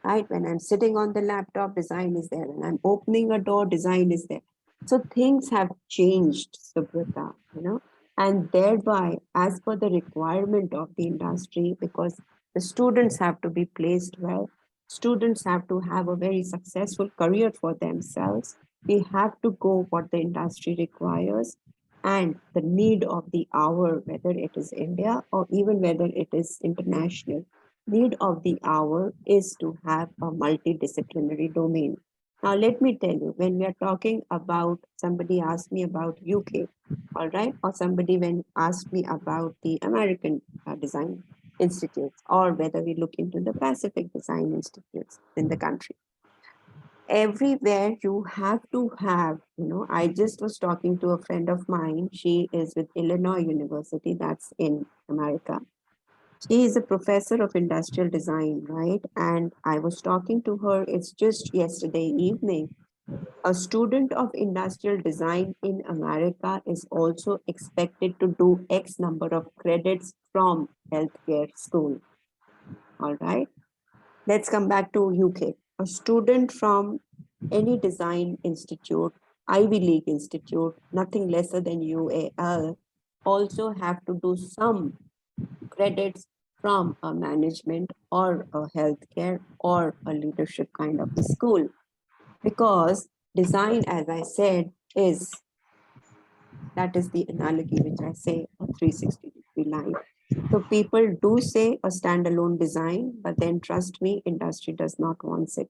Right? When I'm sitting on the laptop, design is there. When I'm opening a door, design is there. So things have changed, Subrata, you know, and thereby, as per the requirement of the industry, because the students have to be placed well, students have to have a very successful career for themselves. We have to go what the industry requires and the need of the hour, whether it is India or even whether it is international. Need of the hour is to have a multidisciplinary domain. Now, let me tell you, when we are talking about, somebody asked me about UK, all right, or somebody when asked me about the American design institutes, or whether we look into the Pacific design institutes in the country. Everywhere you have to have, you know, I just was talking to a friend of mine. She is with Illinois University, that's in America. She is a professor of industrial design, right? And I was talking to her, it's just yesterday evening. A student of industrial design in America is also expected to do X number of credits from healthcare school. All right. Let's come back to UK. A student from any design institute, Ivy League institute, nothing lesser than UAL, also have to do some credits from a management or a healthcare or a leadership kind of a school. Because design, as I said, that is the analogy which I say, a 360-degree line. So people do say a standalone design, but then trust me, industry does not want it.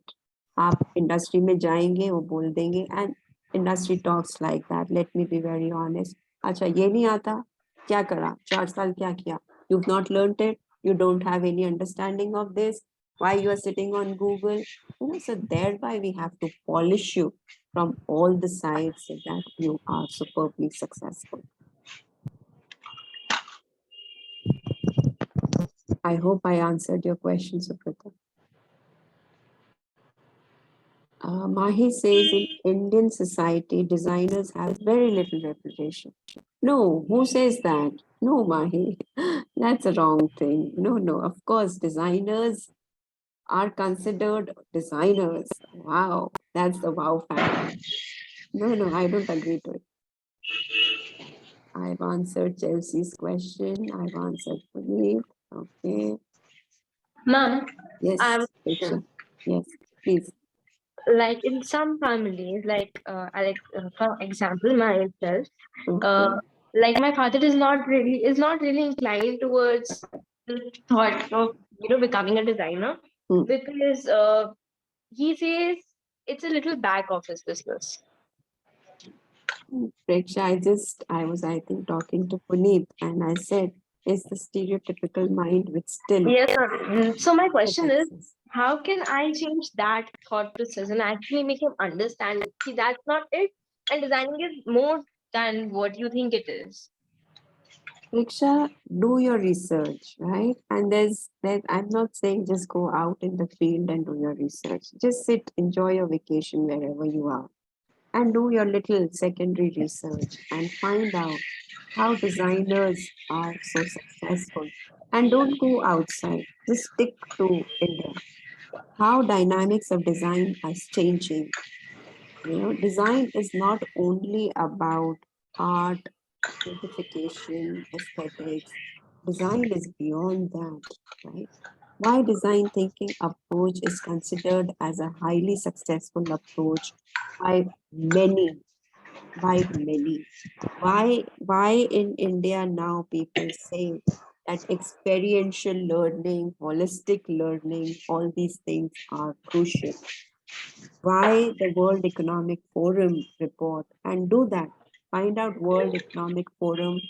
आप industry में जाएंगे, वो बोल देंगे, and industry talks like that. Let me be very honest. अच्छा ये नहीं आता, क्या करा? 4 साल क्या किया? You've not learned it. You don't have any understanding of this. Why you are sitting on Google? You know, so thereby we have to polish you from all the sides so that you are superbly successful. I hope I answered your question, Suprita. Mahi says in Indian society, designers have very little reputation. No, who says that? No, Mahi, that's a wrong thing. No, no, of course, designers are considered designers. Wow, that's the wow factor. No, no, I don't agree to it. I've answered Chelsea's question. I've answered Puneet. Okay. Ma'am, Yes, I have a Diksha. question. Yes, please. Like in some families, for example, myself, Okay. like my father is not really inclined towards the thought of becoming a designer Hmm. because he says it's a little back office business. Preksha, I was, I think, talking to Puneet and I said, it's the stereotypical mind which still Yes, sir. So my question is, access. how can I change that thought process and actually make him understand that that's not it, and designing is more than what you think it is? Riksha, do your research, right? And I'm not saying just go out in the field and do your research. Just sit, enjoy your vacation wherever you are, and do your little secondary research and find out how designers are so successful. And don't go outside, just stick to India. How dynamics of design is changing. Design is not only about art, beautification, aesthetics. Design is beyond that, right? Why design thinking approach is considered as a highly successful approach by many, by many. Why in India now people say that experiential learning, holistic learning, all these things are crucial. Why the World Economic Forum report and do that. Find out World Economic Forum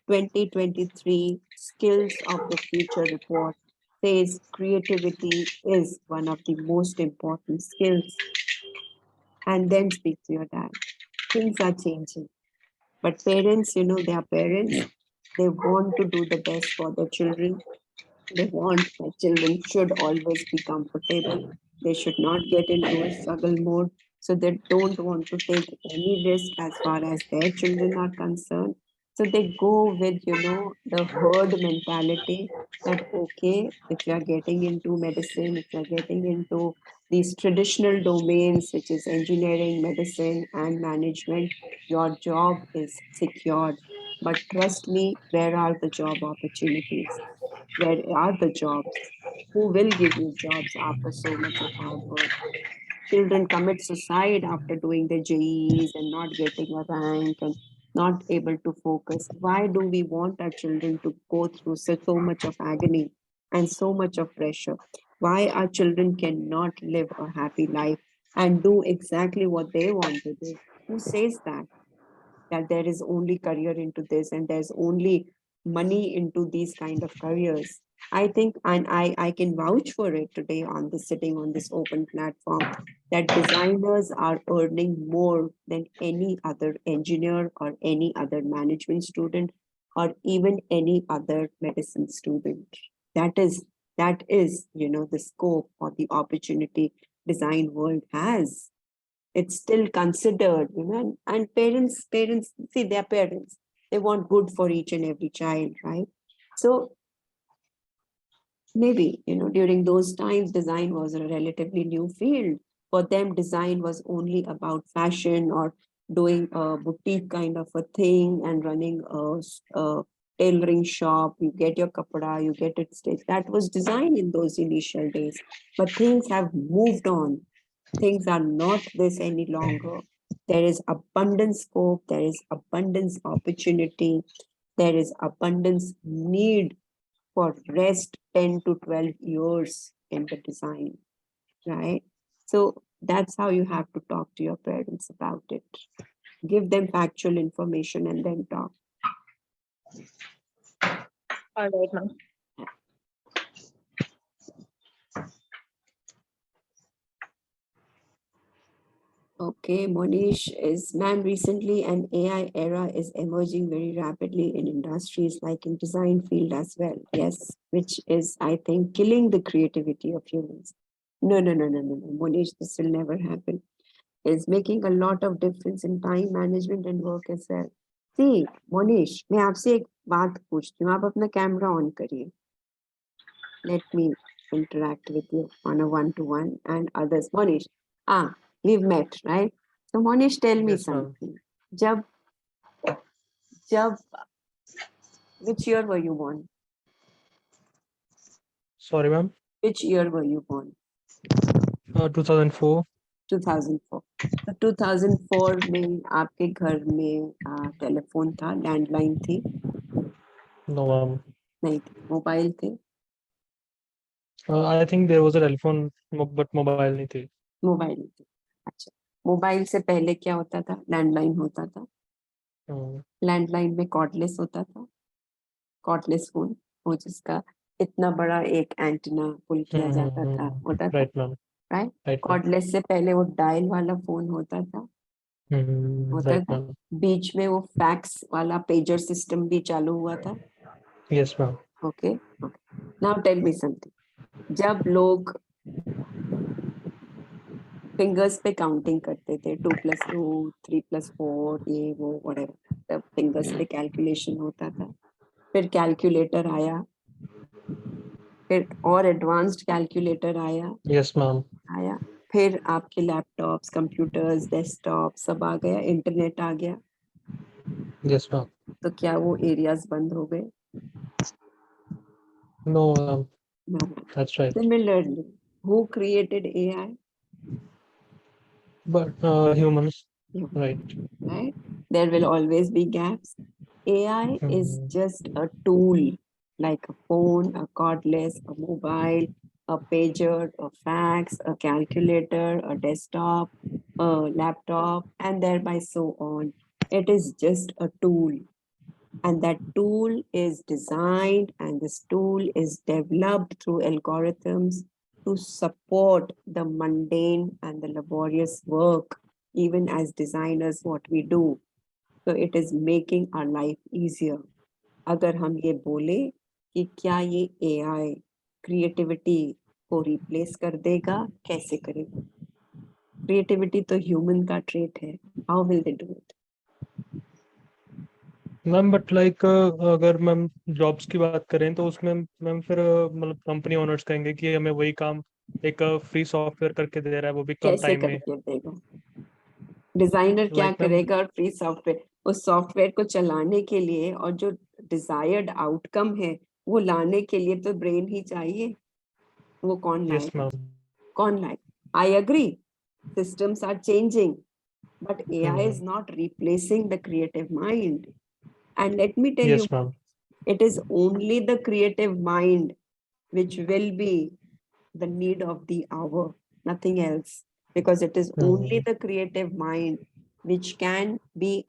2023 Skills of the Future report says creativity is one of the most important skills. And then speak to your dad. Things are changing. But parents, they are parents. They want to do the best for their children. They want that children should always be comfortable. They should not get into a struggle mode. So they don't want to take any risk as far as their children are concerned. So they go with, the herd mentality that, okay, if you are getting into medicine, if you are getting into these traditional domains, which is engineering, medicine, and management, your job is secured. But trust me, where are the job opportunities? Where are the jobs? Who will give you jobs after so much of hard work? Children commit suicide after doing their JEEs and not getting a rank and not able to focus. Why do we want our children to go through so much of agony and so much of pressure? Why our children cannot live a happy life and do exactly what they want to do? Who says that? That there is only career into this and there's only money into these kind of careers. I think, and I can vouch for it today on this sitting on this open platform, that designers are earning more than any other engineer or any other management student or even any other medicine student. That is the scope or the opportunity design world has. It's still considered, and parents see, their parents, they want good for each and every child, right? So maybe, during those times design was a relatively new field. For them, design was only about fashion or doing a boutique kind of a thing and running a tailoring shop. You get your kapda, you get it stitched. That was design in those initial days. But things have moved on. Things are not this any longer. There is abundance scope, there is abundance opportunity, there is abundance need for rest 10 to 12 years in the design, right? So that's how you have to talk to your parents about it. Give them factual information and then talk. All right, ma'am. Okay, Monish is, ma'am, recently an AI era is emerging very rapidly in industries like in design field as well. Yes, which is, I think, killing the creativity of humans. No, no, no, no, no, no, Monish, this will never happen. It's making a lot of difference in time management and work as well. See, Monish, मैं आपसे एक बात पूछती हूँ, आप अपना camera on करिए. Let me interact with you on a one-to-one and others. Monish, we've met, right? So Monish, tell me Yes, ma'am. something. जब जब which year were you born? Sorry, ma'am. Which year were you born? 2004. 2004. तो 2004 में आपके घर में telephone था, landline थी? No, ma'am. नहीं थी. मोबाइल थे? I think there was a telephone, but mobile नहीं थी. मोबाइल नहीं थे. अच्छा, मोबाइल से पहले क्या होता था? लैंडलाइन होता था. लैंडलाइन में कॉर्डलेस होता था, कॉर्डलेस फोन, वो जिसका इतना बड़ा एक एंटीना पुल किया जाता था, होता था, Right, ma'am. Right? Right, ma'am. Cordless से पहले वो डायल वाला फोन होता था, होता Right, था. ma'am. बीच में वो फैक्स वाला पेजर सिस्टम भी चालू हुआ था. Yes, ma'am. Okay, now tell me something. जब लोग फिंगर्स पे काउंटिंग करते थे, 2+2, 3+4, ये वो whatever, तब फिंगर्स पे कैलकुलेशन होता था. फिर कैलकुलेटर आया, फिर और एडवांस्ड कैलकुलेटर आया, Yes, ma'am. फिर आपके लैपटॉप्स, कंप्यूटर्स, डेस्कटॉप सब आ गया, इंटरनेट आ गया. Yes, ma'am. तो क्या वो एरियाज बंद हो गए? No, ma'am. No. That's right. Similarly, who created AI? But humans, Humans, right? right? There will always be gaps. AI is just a tool, like a phone, a cordless, a mobile, a pager, a fax, a calculator, a desktop, a laptop, and thereby so on. It is just a tool. And that tool is designed and this tool is developed through algorithms to support the mundane and the laborious work, even as designers, what we do. So it is making our life easier. अगर हम ये बोले कि क्या ये AI creativity को replace कर देगा, कैसे करेगा? क्रिएटिविटी तो ह्यूमन का ट्रेट है. How will they do it? Ma'am but like अगर मैम जॉब्स की बात करें तो उसमें मैम फिर मतलब कंपनी ओनर्स कहेंगे कि हमें वही काम एक फ्री सॉफ्टवेयर करके दे रहा है, वो भी कम कैसे टाइम में. करके देगा? डिजाइनर क्या Like, ma'am, करेगा? और फ्री सॉफ्टवेयर, उस सॉफ्टवेयर को चलाने के लिए और जो डिजायर्ड आउटकम है वो लाने के लिए तो ब्रेन ही चाहिए. वो कौन yes, लाएगा? ma'am. कौन लाएगा? I agree, systems are changing, but AI is not replacing the creative mind. And let me tell you, Yes, ma'am. it is only the creative mind which will be the need of the hour, nothing else, because it is only the creative mind which can be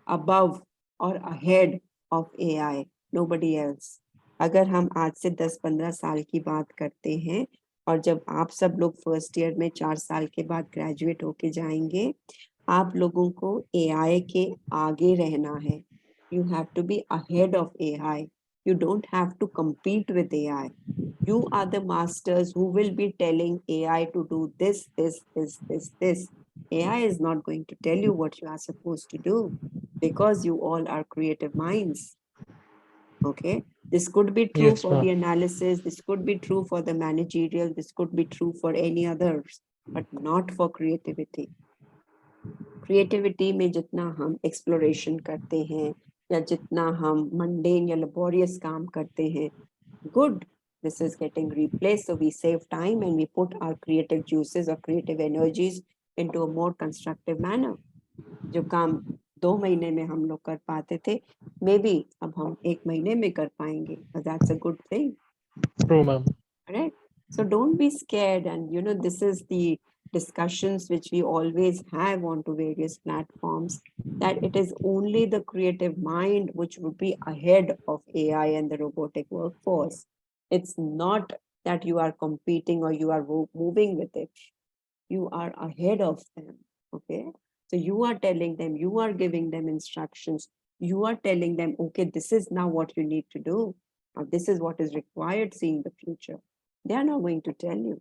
above or ahead of AI, nobody else. अगर हम आज से 10-15 साल की बात करते हैं और जब आप सब लोग फर्स्ट ईयर में 4 साल के बाद ग्रेजुएट होके जाएंगे, आप लोगों को AI के आगे रहना है. You have to be ahead of AI. You don't have to compete with AI. You are the masters who will be telling AI to do this, this, this, this, this. AI is not going to tell you what you are supposed to do because you all are creative minds. Okay, this could be true Yes, for the ma'am. analysis, this could be true for the managerial, this could be true for any others, but not for creativity. Creativity में जितना हम exploration करते हैं या जितना हम mundane या laborious काम करते हैं, good, this is getting replaced, so we save time and we put our creative juices or creative energies into a more constructive manner. जो काम 2 महीने में हम लोग कर पाते थे, maybe अब हम 1 महीने में कर पाएंगे, but that's a good thing. True, ma'am. Right? So don't be scared, and you know, this is the discussions which we always have onto various platforms, that it is only the creative mind which would be ahead of AI and the robotic workforce. It's not that you are competing or you are moving with it. You are ahead of them. Okay, so you are telling them, you are giving them instructions, you are telling them, okay, this is now what you need to do, or this is what is required seeing the future. They are not going to tell you.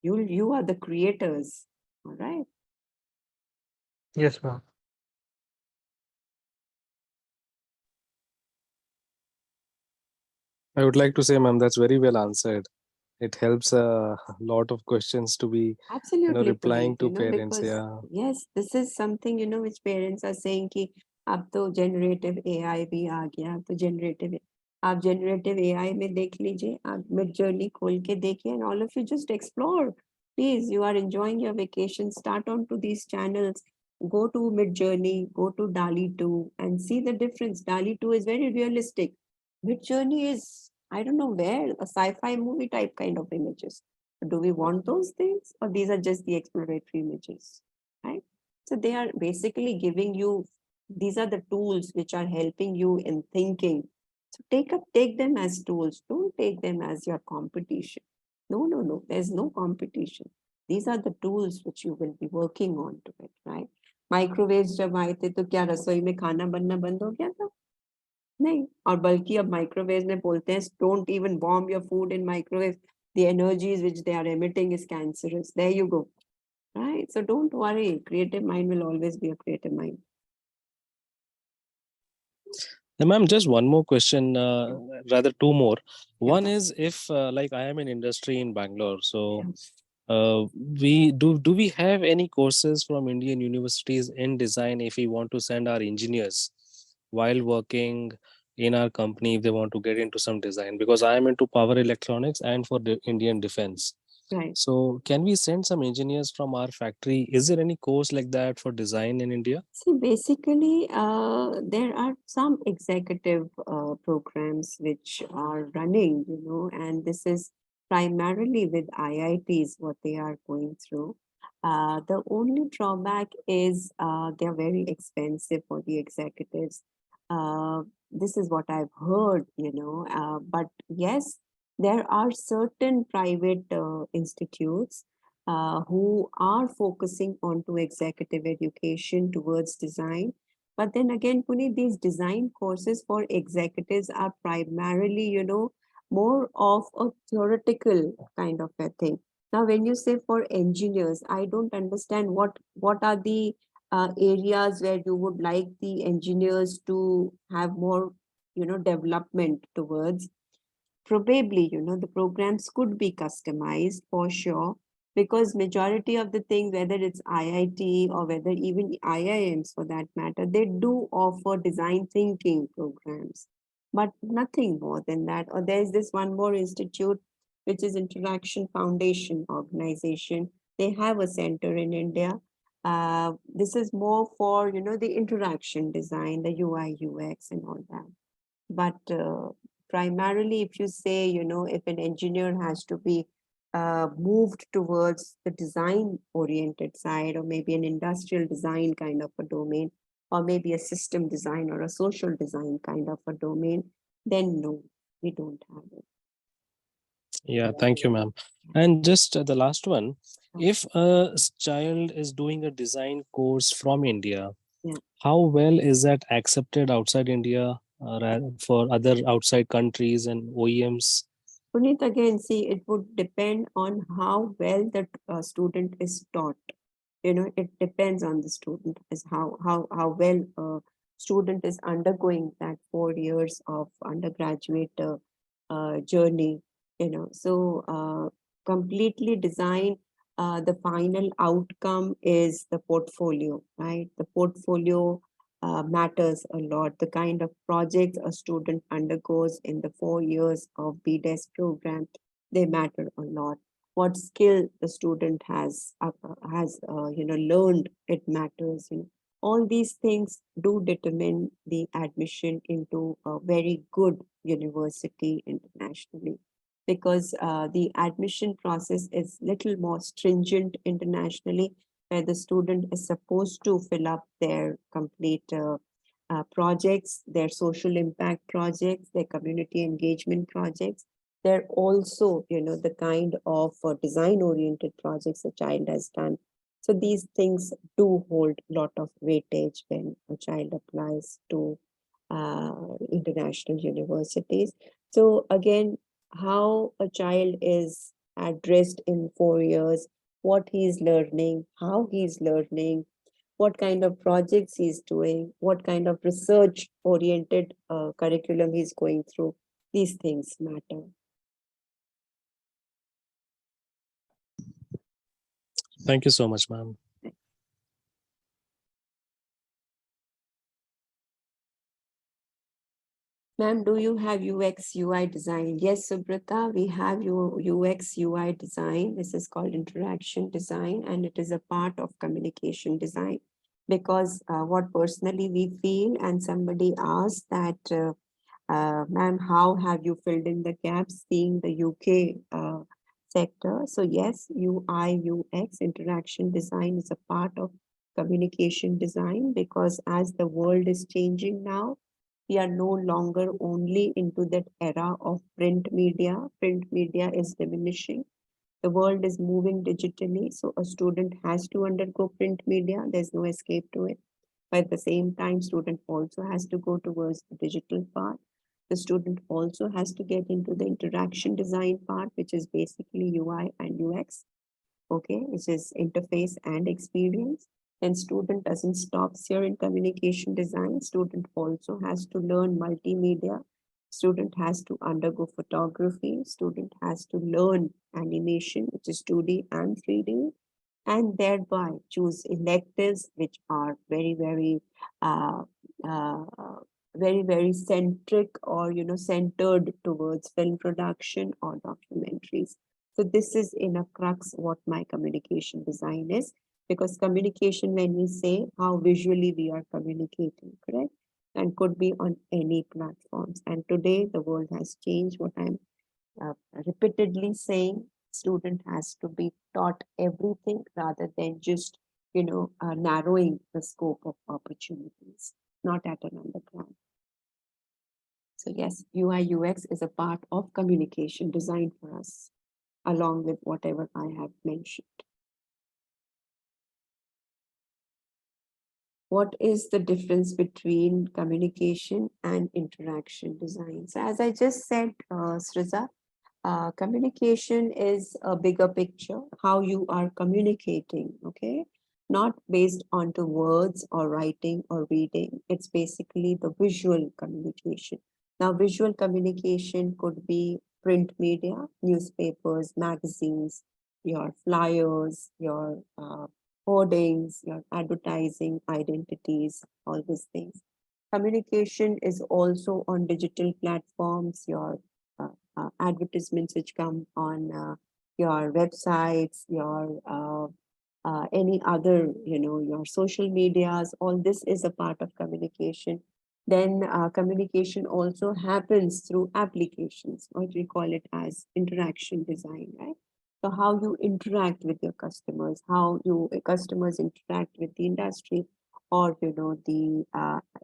You are the creators. All right. Yes, ma'am. I would like to say, ma'am, that's very well answered. It helps a lot of questions to be Absolutely. replying Puneet, to you know, parents. because Yeah. yes, this is something, you know, which parents are saying ki, अब तो generative AI भी आ गया, तो आप generative AI में देख लीजिए, आप मिड जर्नी खोल के देखिए, and all of you just explore. Please, you are enjoying your vacation, start on to these channels, go to mid journey, go to DALI 2 and see the difference. DALI 2 is very realistic. Mid journey is, I don't know where, a sci-fi movie type kind of images. Do we want those things, or these are just the exploratory images, right? So they are basically giving you, these are the tools which are helping you in thinking. So take them as tools. Don't take them as your competition. No. There's no competition. These are the tools which you will be working on to it, right? Microwaves जब आए थे तो क्या रसोई में खाना बनना बंद हो गया था? नहीं, और बल्कि अब माइक्रोवेव में बोलते हैं don't even warm your food in microwave. The energies which they are emitting is cancerous. There you go. Right? So don't worry. Creative mind will always be a creative mind. Ma'am, just one more question, rather two more. One Yeah. is if like I am in industry in Bangalore, so we have any courses from Indian universities in design if we want to send our engineers while working in our company if they want to get into some design, because I am into power electronics and for the Indian defense. Right. So can we send some engineers from our factory? Is there any course like that for design in India? See, basically, there are some executive programs which are running, and this is primarily with IITs, what they are going through. The only drawback is they're very expensive for the executives. This is what I've heard, but yes, there are certain private institutes who are focusing on to executive education towards design. But then again, Puneet, these design courses for executives are primarily, more of a theoretical kind of a thing. Now, when you say for engineers, I don't understand what are the areas where you would like the engineers to have more, development towards. Probably, the programs could be customized for sure, because majority of the things, whether it's IIT or whether even IIMs for that matter, they do offer design thinking programs, but nothing more than that. Or there's this one more institute, which is Interaction Foundation organization. They have a center in India. This is more for, the interaction design, the UI, UX and all that. But primarily, if you say, if an engineer has to be moved towards the design oriented side, or maybe an industrial design kind of a domain, or maybe a system design or a social design kind of a domain, then no, we don't have it. Yeah, thank you, ma'am. And just the last one, if a child is doing a design course from India, Yeah. how well is that accepted outside India for other outside countries and OEMs? Puneet, again, see, it would depend on how well the student is taught. It depends on the student, as how well a student is undergoing that 4 years of undergraduate journey. So completely design. The final outcome is the portfolio, right? The portfolio matters a lot. The kind of projects a student undergoes in the 4 years of BDES program, they matter a lot. What skill the student has learned, it matters. All these things do determine the admission into a very good university internationally, because the admission process is little more stringent internationally, where the student is supposed to fill up their complete projects, their social impact projects, their community engagement projects. They're also, the kind of design-oriented projects a child has done. So these things do hold a lot of weightage when a child applies to international universities. So again, how a child is addressed in 4 years, what he's learning, how he's learning, what kind of projects he's doing, what kind of research oriented curriculum he's going through. These things matter. Thank you so much, ma'am. Ma'am, do you have UX UI design? Yes, Subrata, we have your UX UI design. This is called interaction design, and it is a part of communication design. Because what personally we feel, and somebody asked that, ma'am, how have you filled in the gaps seeing the UK sector? So yes, UI, UX, interaction design is a part of communication design, because as the world is changing now, we are no longer only into that era of print media. Print media is diminishing. The world is moving digitally, so a student has to undergo print media. There's no escape to it. But at the same time, student also has to go towards the digital part. The student also has to get into the interaction design part, which is basically UI and UX, okay, which is interface and experience. And student doesn't stop here in communication design. Student also has to learn multimedia. Student has to undergo photography. Student has to learn animation, which is 2D and 3D, and thereby choose electives which are uh, uh, very centric, or centered towards film production or documentaries. So this is in a crux what my communication design is, because communication, when we say how visually we are communicating, correct, and could be on any platforms. And today the world has changed. What I'm repeatedly saying, student has to be taught everything rather than just narrowing the scope of opportunities, not at an undergrad. So yes, UI UX is a part of communication design for us, along with whatever I have mentioned. What is the difference between communication and interaction design? So as I just said, Sriza, communication is a bigger picture, how you are communicating, okay? Not based onto words or writing or reading. It's basically the visual communication. Now, visual communication could be print media, newspapers, magazines, your flyers, your hoardings, your advertising, identities, all these things. Communication is also on digital platforms, your advertisements which come on your websites, your any other, your social medias, all this is a part of communication. Then communication also happens through applications, what we call it as interaction design, right? So how you interact with your customers, how you customers interact with the industry, or the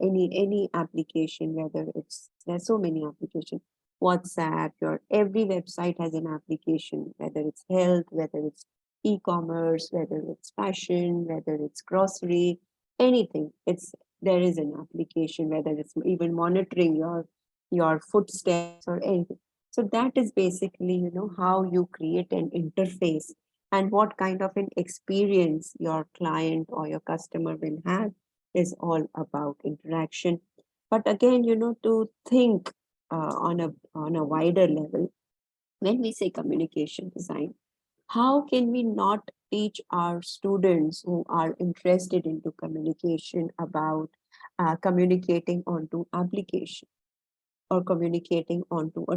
any application, whether it's, there's so many applications, WhatsApp, your every website has an application, whether it's health, whether it's e-commerce, whether it's fashion, whether it's grocery, anything. It's there is an application, whether it's even monitoring your footsteps or anything. So that is basically, how you create an interface and what kind of an experience your client or your customer will have is all about interaction. But again, to think on a wider level, when we say communication design, how can we not teach our students who are interested into communication about communicating onto application or communicating onto a